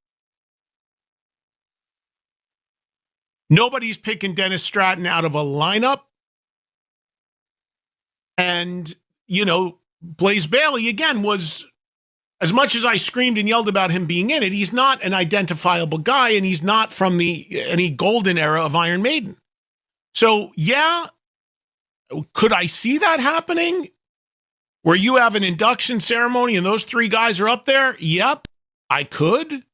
Nobody's picking Dennis Stratton out of a lineup. And, Blaze Bayley, again, was, as much as I screamed and yelled about him being in it, he's not an identifiable guy, and he's not from any golden era of Iron Maiden. So, yeah, could I see that happening? Where you have an induction ceremony and those three guys are up there? Yep, I could.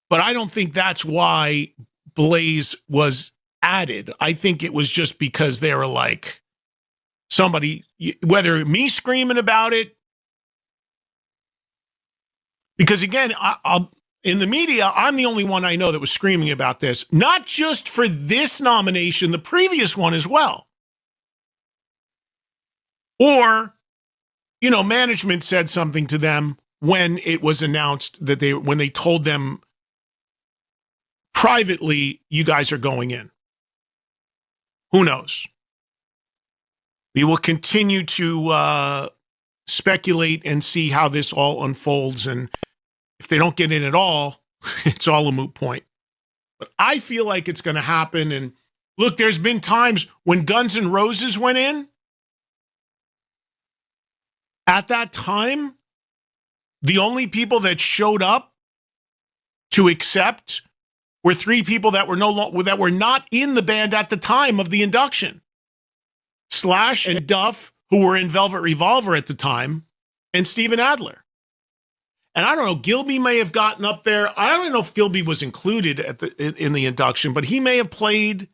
But I don't think that's why Blaze was added. I think it was just because they were like, somebody, whether me screaming about it, because again, I'll in the media, I'm the only one I know that was screaming about this, not just for this nomination, the previous one as well. Or, management said something to them when it was announced that when they told them privately, you guys are going in. Who knows? We will continue to speculate and see how this all unfolds. And if they don't get in at all, it's all a moot point. But I feel like it's going to happen. And look, there's been times when Guns N' Roses went in. At that time, the only people that showed up to accept were three people that were not in the band at the time of the induction. Slash and Duff, who were in Velvet Revolver at the time, and Steven Adler. And I don't know, Gilby may have gotten up there. I don't know if Gilby was included in the induction, but he may have played.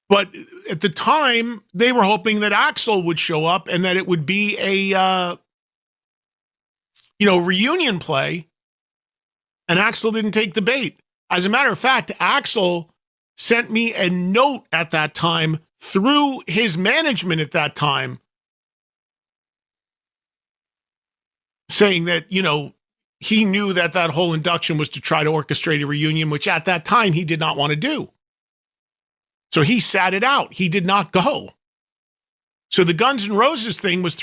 But at the time, they were hoping that Axl would show up and that it would be a reunion play. And Axl didn't take the bait. As a matter of fact, Axl sent me a note at that time through his management at that time saying that, he knew that whole induction was to try to orchestrate a reunion, which at that time he did not want to do. So he sat it out. He did not go. So the Guns N' Roses thing was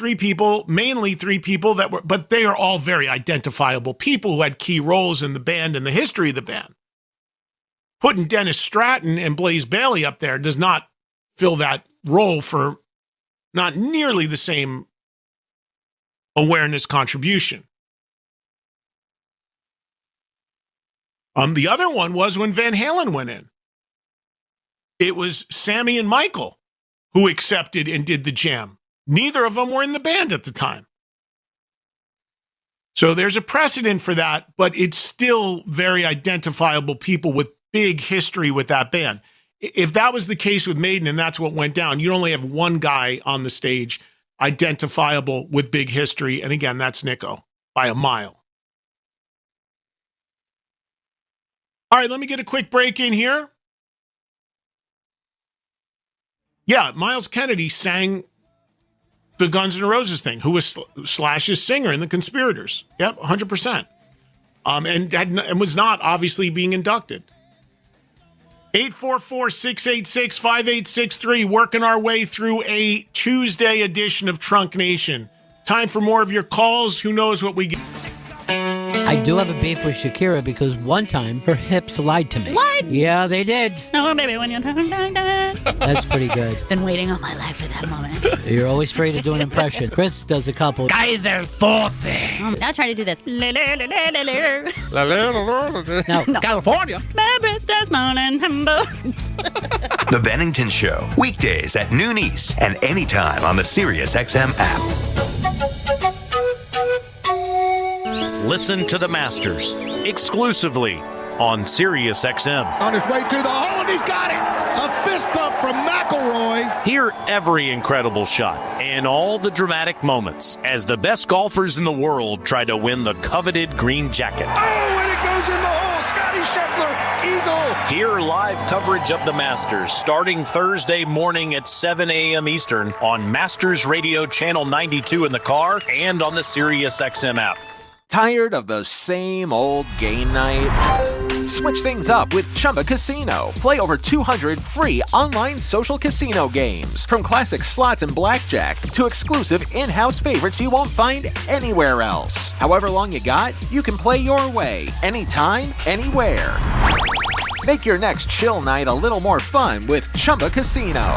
mainly three people but they are all very identifiable people who had key roles in the band and the history of the band. Putting Dennis Stratton and Blaze Bayley up there does not fill that role for not nearly the same awareness contribution. The other one was when Van Halen went in. It was Sammy and Michael who accepted and did the jam. Neither of them were in the band at the time. So there's a precedent for that, but it's still very identifiable people with big history with that band. If that was the case with Maiden and that's what went down, you only have one guy on the stage identifiable with big history. And again, that's Nico by a mile. All right, let me get a quick break in here. Yeah, Miles Kennedy sang the Guns N' Roses thing, who was Slash's singer in The Conspirators. Yep, 100%. And was not obviously being inducted. 844-686-5863, working our way through a Tuesday edition of Trunk Nation. Time for more of your calls. Who knows what we get? I do have a beef with Shakira because one time her hips lied to me. What? Yeah, they did. Oh, baby, when you're talking like that. That's pretty good. Been waiting all my life for that moment. You're always free to do an impression. Chris does a couple. Guy there thought thing. I'll try to do this. Now, California. My breast is morning. The Bennington Show, weekdays at noon East and anytime on the SiriusXM app. Listen to the Masters exclusively on SiriusXM. On his way to the hole, and he's got it! A fist bump from McIlroy. Hear every incredible shot and all the dramatic moments as the best golfers in the world try to win the coveted green jacket. Oh, and it goes in the hole. Scotty Scheffler, eagle. Hear live coverage of the Masters starting Thursday morning at 7 a.m. Eastern on Masters Radio Channel 92 in the car and on the SiriusXM app. Tired of the same old game night? Switch things up with Chumba Casino. Play over 200 free online social casino games. From classic slots and blackjack to exclusive in-house favorites you won't find anywhere else. However long you got, you can play your way, anytime, anywhere. Make your next chill night a little more fun with Chumba Casino.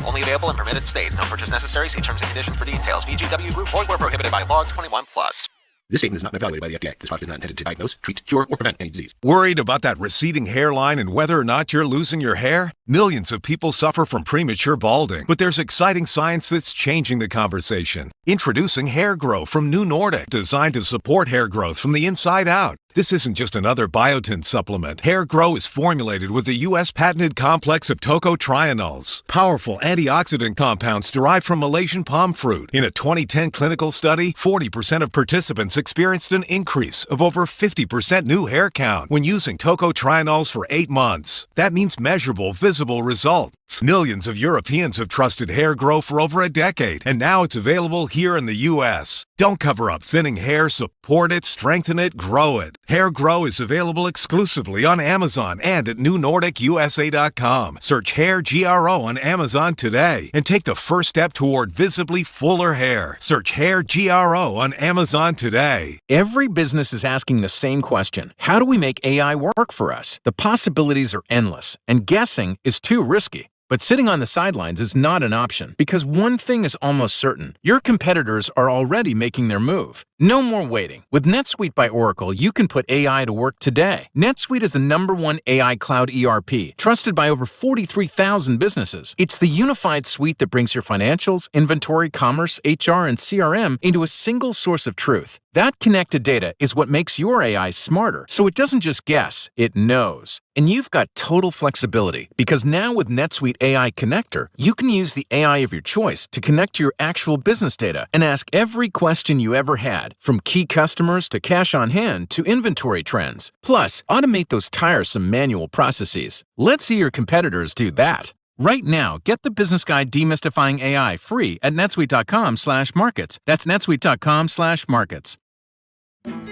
Only available in permitted states. No purchase necessary. See terms and conditions for details. VGW Group. Void where prohibited by law. 21+. This statement is not evaluated by the FDA. This product is not intended to diagnose, treat, cure, or prevent any disease. Worried about that receding hairline and whether or not you're losing your hair? Millions of people suffer from premature balding, but there's exciting science that's changing the conversation. Introducing Hair Grow from New Nordic, designed to support hair growth from the inside out. This isn't just another biotin supplement. Hair Grow is formulated with the U.S. patented complex of tocotrienols, powerful antioxidant compounds derived from Malaysian palm fruit. In a 2010 clinical study, 40% of participants experienced an increase of over 50% new hair count when using tocotrienols for 8 months. That means measurable, visible results. Millions of Europeans have trusted Hair Grow for over a decade, and now it's available here in the U.S. Don't cover up thinning hair, support it, strengthen it, grow it. Hair Grow is available exclusively on Amazon and at newnordicusa.com. Search Hair GRO on Amazon today and take the first step toward visibly fuller hair. Search Hair GRO on Amazon today. Every business is asking the same question. How do we make AI work for us? The possibilities are endless, and guessing is too risky. But sitting on the sidelines is not an option, because one thing is almost certain. Your competitors are already making their move. No more waiting. With NetSuite by Oracle, you can put AI to work today. NetSuite is the #1 AI cloud ERP, trusted by over 43,000 businesses. It's the unified suite that brings your financials, inventory, commerce, HR, and CRM into a single source of truth. That connected data is what makes your AI smarter, so it doesn't just guess, it knows. And you've got total flexibility, because now with NetSuite AI Connector, you can use the AI of your choice to connect to your actual business data and ask every question you ever had, from key customers to cash on hand to inventory trends. Plus, automate those tiresome manual processes. Let's see your competitors do that. Right now, get the Business Guide Demystifying AI free at netsuite.com/markets. That's netsuite.com/markets.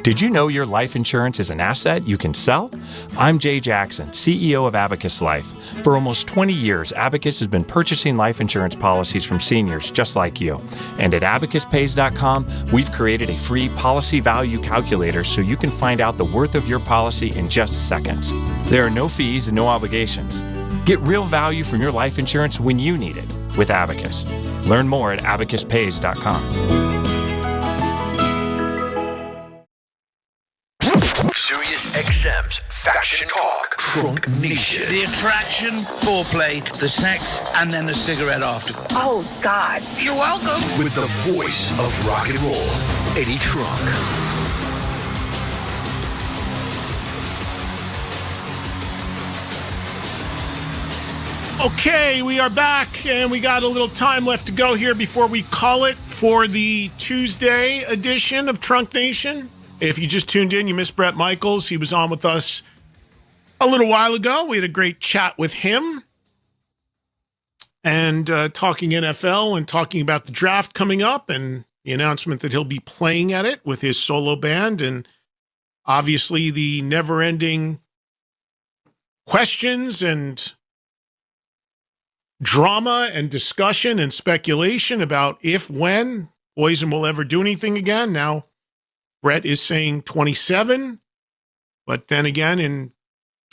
Did you know your life insurance is an asset you can sell? I'm Jay Jackson, CEO of Abacus Life. For almost 20 years, Abacus has been purchasing life insurance policies from seniors just like you. And at abacuspays.com, we've created a free policy value calculator so you can find out the worth of your policy in just seconds. There are no fees and no obligations. Get real value from your life insurance when you need it with Abacus. Learn more at abacuspays.com. SiriusXM's Fashion Talk, Trunk Nation. The attraction, foreplay, the sex, and then the cigarette after. Oh, God. You're welcome. With the voice of rock and roll, Eddie Trunk. Okay, we are back, and we got a little time left to go here before we call it for the Tuesday edition of Trunk Nation. If you just tuned in, you missed Brett Michaels. He was on with us a little while ago. We had a great chat with him and talking NFL and talking about the draft coming up and the announcement that he'll be playing at it with his solo band, and obviously the never-ending questions and drama and discussion and speculation about if, when Poison will ever do anything again. Now, Brett is saying 27, but then again in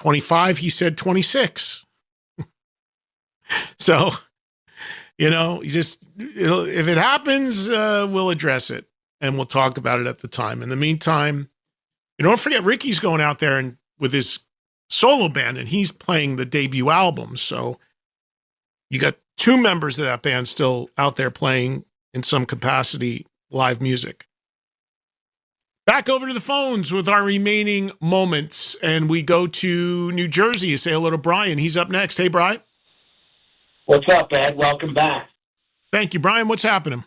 25, he said 26. So, he just, if it happens, we'll address it and we'll talk about it at the time. In the meantime, don't forget Ricky's going out there and with his solo band, and he's playing the debut album. So you got two members of that band still out there playing in some capacity live music. Back over to the phones with our remaining moments, and we go to New Jersey to say hello to Brian. He's up next. Hey, Brian. What's up, Ed? Welcome back. Thank you, Brian. What's happening?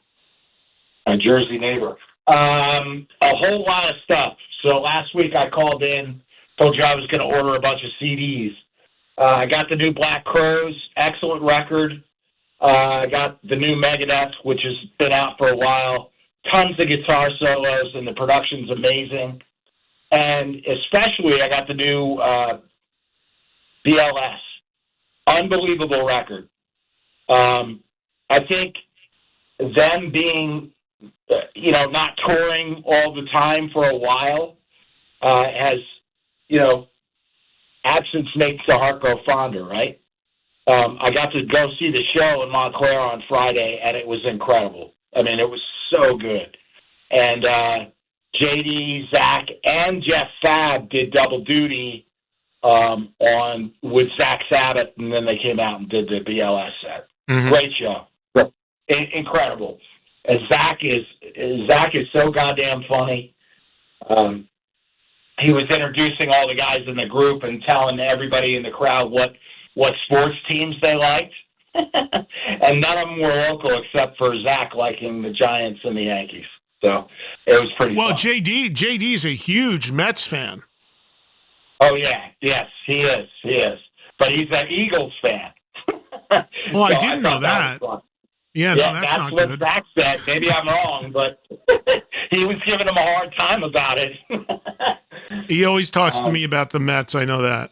A Jersey neighbor. A whole lot of stuff. So last week I called in, told you I was going to order a bunch of CDs. I got the new Black Crowes, excellent record. I got the new Megadeth, which has been out for a while. Tons of guitar solos, and the production's amazing. And especially I got the new BLS. Unbelievable record. I think them being, not touring all the time for a while has, absence makes the heart grow fonder, right? I got to go see the show in Montclair on Friday, and it was incredible. I mean, it was so good. And JD, Zach, and Jeff Fab did double duty with Zach Sabbath, and then they came out and did the BLS set. Mm-hmm. Great show. Incredible. And Zach is so goddamn funny. He was introducing all the guys in the group and telling everybody in the crowd what sports teams they liked. And none of them were local except for Zach liking the Giants and the Yankees. So it was pretty fun. JD's a huge Mets fan. Oh, yeah. Yes, he is. But he's an Eagles fan. Well, so I didn't know that. Yeah, no, that's not what good. Zach said. Maybe I'm wrong, but he was giving him a hard time about it. He always talks to me about the Mets. I know that.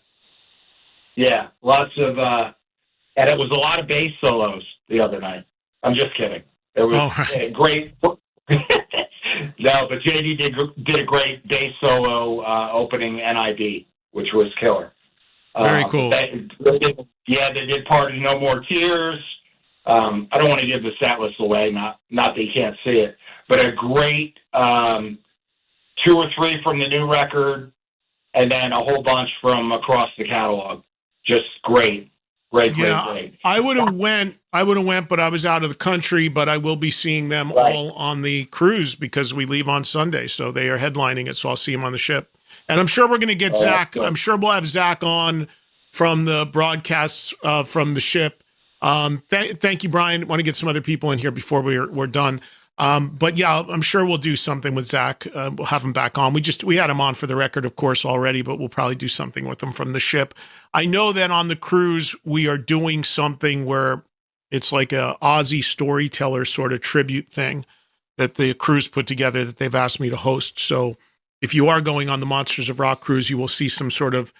Yeah, lots of, and it was a lot of bass solos the other night. I'm just kidding. It was great. No, but JD did a great bass solo opening NIB, which was killer. Very cool. They did Party No More Tears. I don't want to give the set list away, not that you can't see it, but a great 2 or 3 from the new record, and then a whole bunch from across the catalog. Just great. Great. I would have went, but I was out of the country, but I will be seeing them all on the cruise because we leave on Sunday, so they are headlining it, so I'll see them on the ship. And I'm sure we're going to get Zach. I'm sure we'll have Zach on from the broadcasts from the ship. Thank you, Brian. I want to get some other people in here before we're done. But yeah, I'm sure we'll do something with Zach. We'll have him back on. We had him on for the record, of course, already, but we'll probably do something with him from the ship. I know that on the cruise, we are doing something where it's like a Ozzy storyteller sort of tribute thing that the cruise put together that they've asked me to host. So if you are going on the Monsters of Rock cruise, you will see some sort of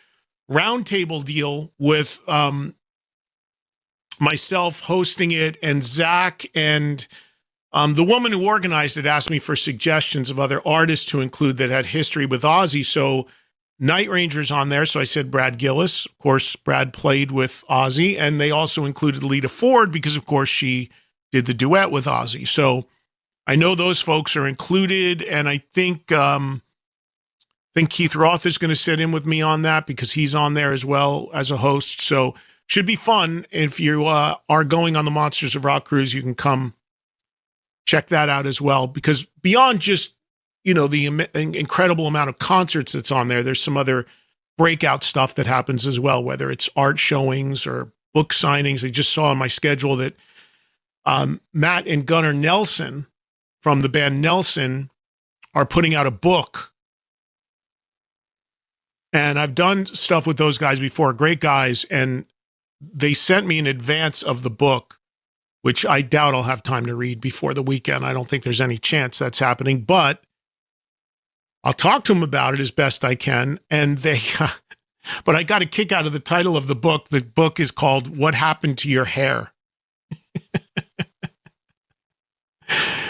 roundtable deal with myself hosting it, and Zach and the woman who organized it asked me for suggestions of other artists to include that had history with Ozzy. So Night Ranger's on there. So I said Brad Gillis. Of course, Brad played with Ozzy. And they also included Lita Ford because, of course, she did the duet with Ozzy. So I know those folks are included. And I think Keith Roth is going to sit in with me on that because he's on there as well as a host. So should be fun. If you are going on the Monsters of Rock cruise, you can come check that out as well, because beyond just, the incredible amount of concerts that's on there, there's some other breakout stuff that happens as well, whether it's art showings or book signings. I just saw on my schedule that Matt and Gunnar Nelson from the band Nelson are putting out a book And I've done stuff with those guys before, great guys, and they sent me in advance of the book, which I doubt I'll have time to read before the weekend. I don't think there's any chance that's happening, but I'll talk to them about it as best I can. And they, but I got a kick out of the title of the book. The book is called What Happened to Your Hair?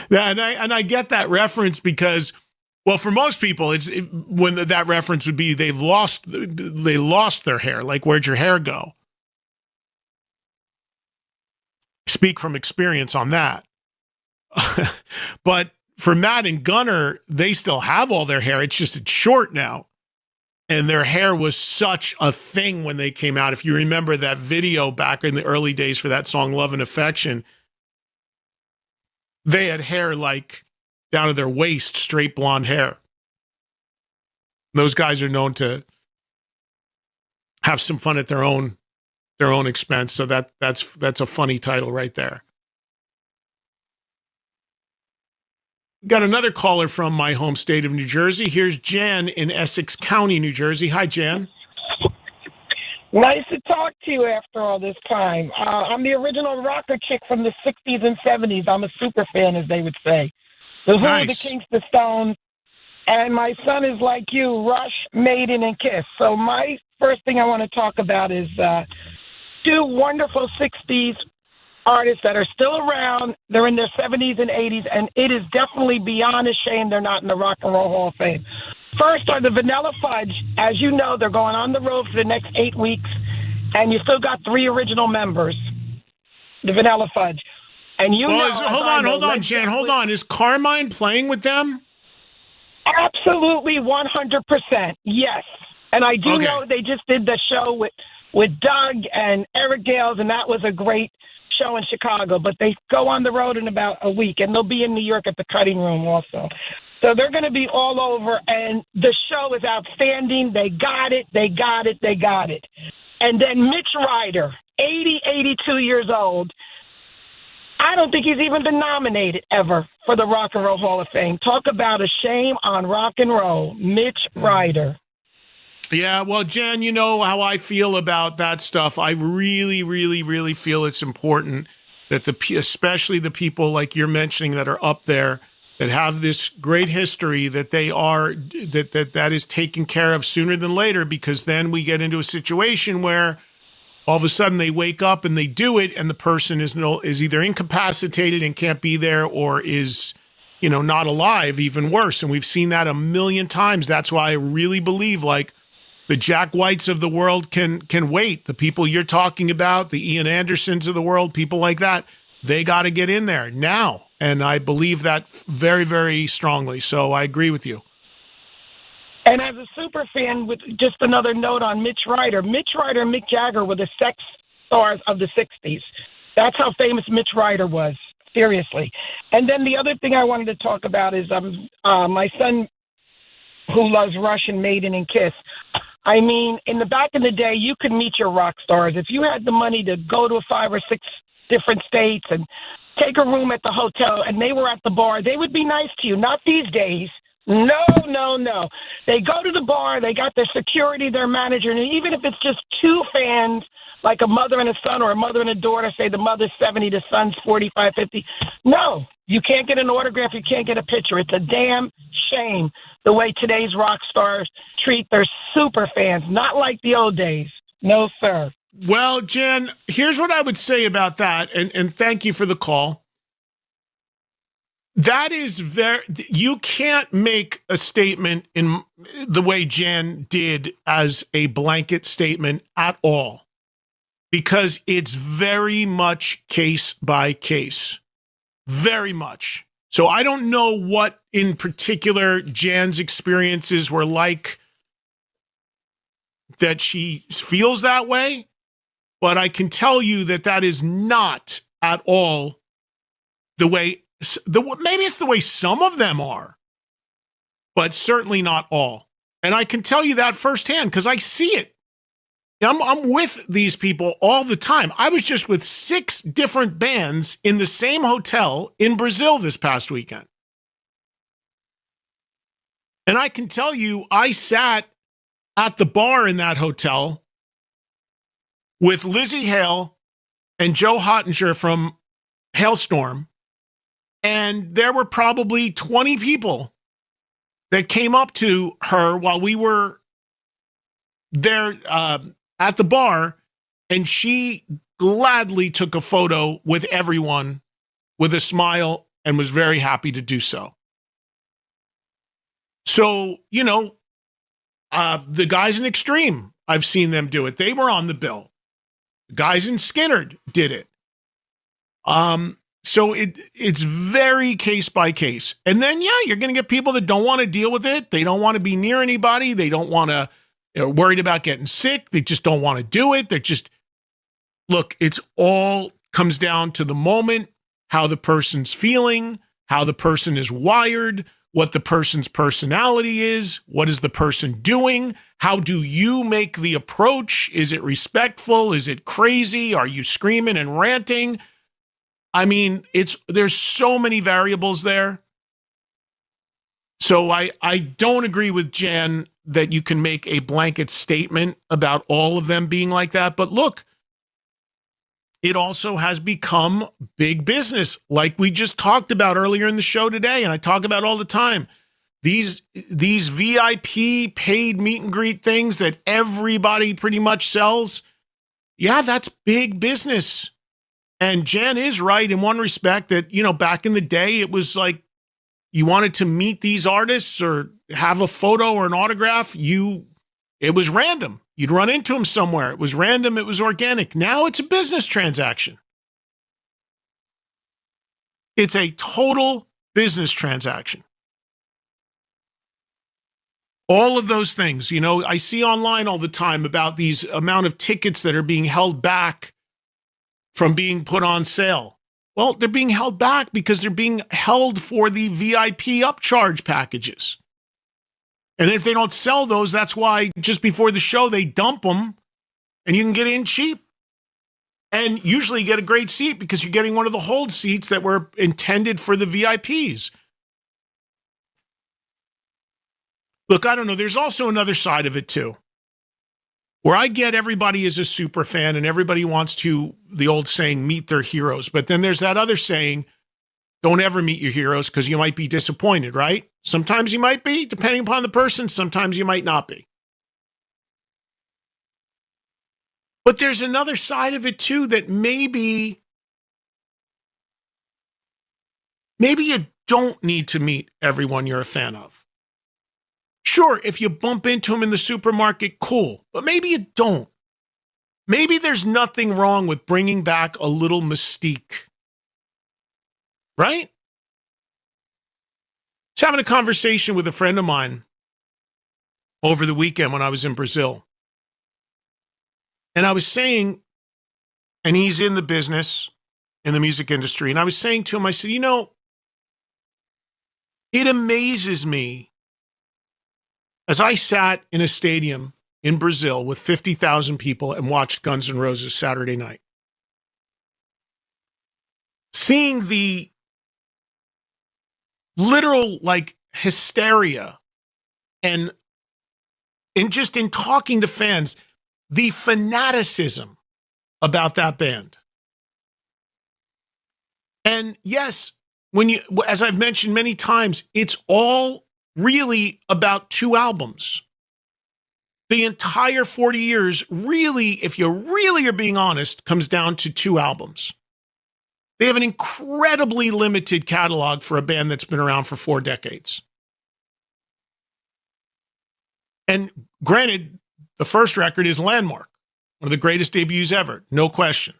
Yeah, and I get that reference because, well, for most people, when that reference would be they lost their hair. Like, where'd your hair go? Speak from experience on that. But for Matt and Gunnar, they still have all their hair. It's short now. And their hair was such a thing when they came out. If you remember that video back in the early days for that song, Love and Affection, they had hair like down to their waist, straight blonde hair. Those guys are known to have some fun at their own expense. So that's a funny title right there. Got another caller from my home state of New Jersey. Here's Jan in Essex County, New Jersey. Hi, Jan. Nice to talk to you after all this time. I'm the original rocker chick from the 60s and 70s. I'm a super fan, as they would say. The Who, the Kingston Stones, and my son is like you, Rush, Maiden, and Kiss. So my first thing I want to talk about is two wonderful 60s artists that are still around. They're in their 70s and 80s, and it is definitely beyond a shame they're not in the Rock and Roll Hall of Fame. First are the Vanilla Fudge. As you know, they're going on the road for the next 8 weeks, and you still got 3 original members, the Vanilla Fudge. And you know... Hold on, Jan, hold on. Is Carmine playing with them? Absolutely, 100%, yes. And I do know they just did the show with Doug and Eric Gales, and that was a great show in Chicago. But they go on the road in about a week, and they'll be in New York at the Cutting Room also. So they're going to be all over, and the show is outstanding. They got it. And then Mitch Ryder, 82 years old. I don't think he's even been nominated ever for the Rock and Roll Hall of Fame. Talk about a shame on rock and roll. Mitch Ryder. Yeah, well, Jan, you know how I feel about that stuff. I really, really, really feel it's important that especially the people like you're mentioning that are up there that have this great history, that they are that is taken care of sooner than later, because then we get into a situation where all of a sudden they wake up and they do it, and the person is either incapacitated and can't be there, or is, not alive, even worse. And we've seen that a million times. That's why I really believe like the Jack Whites of the world can wait. The people you're talking about, the Ian Andersons of the world, people like that, they got to get in there now. And I believe that very, very strongly. So I agree with you. And as a super fan, with just another note on Mitch Ryder and Mick Jagger were the sex stars of the 60s. That's how famous Mitch Ryder was, seriously. And then the other thing I wanted to talk about is my son, who loves Rush and Maiden and Kiss. I mean, in the back in the day, you could meet your rock stars. If you had the money to go to 5 or 6 different states and take a room at the hotel, and they were at the bar, they would be nice to you. Not these days. No. They go to the bar, they got their security, their manager, and even if it's just 2 fans, like a mother and a son or a mother and a daughter, say the mother's 70, the son's 45, 50. No, you can't get an autograph, you can't get a picture. It's a damn shame the way today's rock stars treat their super fans, not like the old days. No, sir. Well, Jan, here's what I would say about that, and thank you for the call. That is you can't make a statement in the way Jan did as a blanket statement at all, because it's very much case by case, very much. So I don't know what in particular Jan's experiences were like that she feels that way. But I can tell you that is not at all the way, maybe it's the way some of them are, but certainly not all. And I can tell you that firsthand because I see it. I'm with these people all the time. I was just with 6 different bands in the same hotel in Brazil this past weekend. And I can tell you, I sat at the bar in that hotel with Lizzie Hale and Joe Hottinger from Hailstorm. And there were probably 20 people that came up to her while we were there at the bar. And she gladly took a photo with everyone with a smile and was very happy to do so. So, you know, the guys in Extreme, I've seen them do it. They were on the bill. The guys in Skinnerd did it. So it's very case by case. And then, yeah, you're going to get people that don't want to deal with it. They don't want to be near anybody. They don't want to, they're worried about getting sick. They just don't want to do it. They're just, look, it's all comes down to the moment, how the person's feeling, how the person is wired, what the person's personality is, what is the person doing, how do you make the approach? Is it respectful? Is it crazy? Are you screaming and ranting? I mean, there's so many variables there. So I don't agree with Jen that you can make a blanket statement about all of them being like that. But look, it also has become big business, like we just talked about earlier in the show today, and I talk about all the time. These VIP paid meet and greet things that everybody pretty much sells, yeah, that's big business. And Jen is right in one respect that, you know, back in the day, it was like you wanted to meet these artists or have a photo or an autograph, it was random. You'd run into them somewhere. It was random. It was organic. Now it's a business transaction. It's a total business transaction. All of those things, you know, I see online all the time about these amount of tickets that are being held back from being put on sale. Well, they're being held back because they're being held for the VIP upcharge packages. And if they don't sell those, that's why just before the show, they dump them and you can get in cheap. And usually you get a great seat because you're getting one of the hold seats that were intended for the VIPs. Look, I don't know. There's also another side of it too, where I get everybody is a super fan and everybody wants to, the old saying, meet their heroes. But then there's that other saying, don't ever meet your heroes because you might be disappointed, right? Sometimes you might be, depending upon the person. Sometimes you might not be. But there's another side of it too that maybe you don't need to meet everyone you're a fan of. Sure, if you bump into them in the supermarket, cool. But maybe you don't. Maybe there's nothing wrong with bringing back a little mystique. Right? I was having a conversation with a friend of mine over the weekend when I was in Brazil. And I was saying, and he's in the business, in the music industry, and I was saying to him, I said, you know, it amazes me as I sat in a stadium in Brazil with 50,000 people and watched Guns N' Roses Saturday night. Seeing the literal like hysteria and just in talking to fans, the fanaticism about that band. And yes, as I've mentioned many times, it's all really about 2 albums. The entire 40 years, really, if you really are being honest, comes down to 2 albums. They have an incredibly limited catalog for a band that's been around for 4 decades. And granted, the first record is Landmark, one of the greatest debuts ever, no question.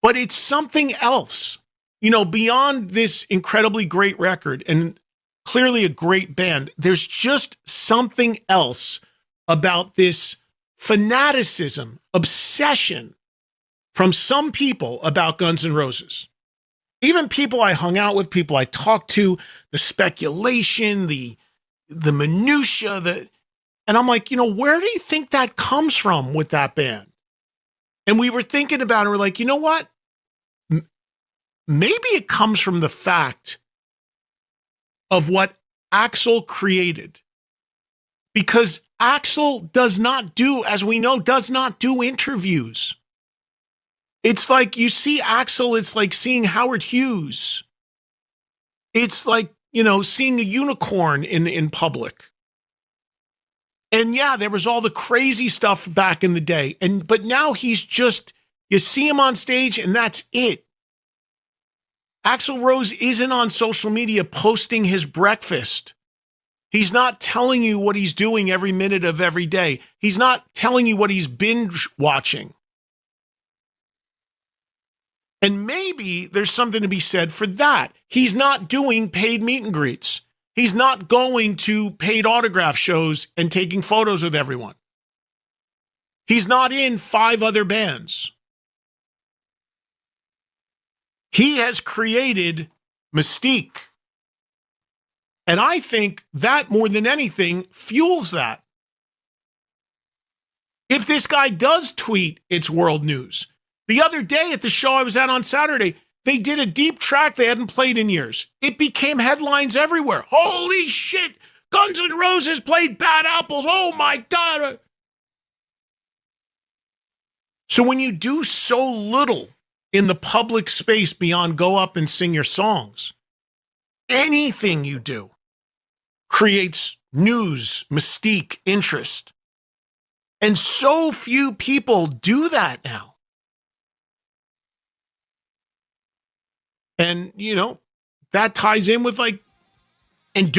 But it's something else, you know, beyond this incredibly great record and clearly a great band. There's just something else about this fanaticism, obsession from some people about Guns N' Roses. Even people I hung out with, people I talked to, the speculation, the minutia, and I'm like, you know, where do you think that comes from with that band? And we were thinking about it, we're like, you know what? Maybe it comes from the fact of what Axl created. Because Axl does not do interviews. It's like you see Axl, it's like seeing Howard Hughes. It's like, seeing a unicorn in public. And yeah, there was all the crazy stuff back in the day. But now he's just, you see him on stage and that's it. Axl Rose isn't on social media posting his breakfast. He's not telling you what he's doing every minute of every day. He's not telling you what he's binge watching. And maybe there's something to be said for that. He's not doing paid meet and greets. He's not going to paid autograph shows and taking photos with everyone. He's not in 5 other bands. He has created mystique. And I think that more than anything fuels that. If this guy does tweet, it's world news. The other day at the show I was at on Saturday, they did a deep track they hadn't played in years. It became headlines everywhere. Holy shit! Guns N' Roses played Bad Apples. Oh my God. So when you do so little in the public space beyond go up and sing your songs, anything you do creates news, mystique, interest. And so few people do that now. And, that ties in with and doing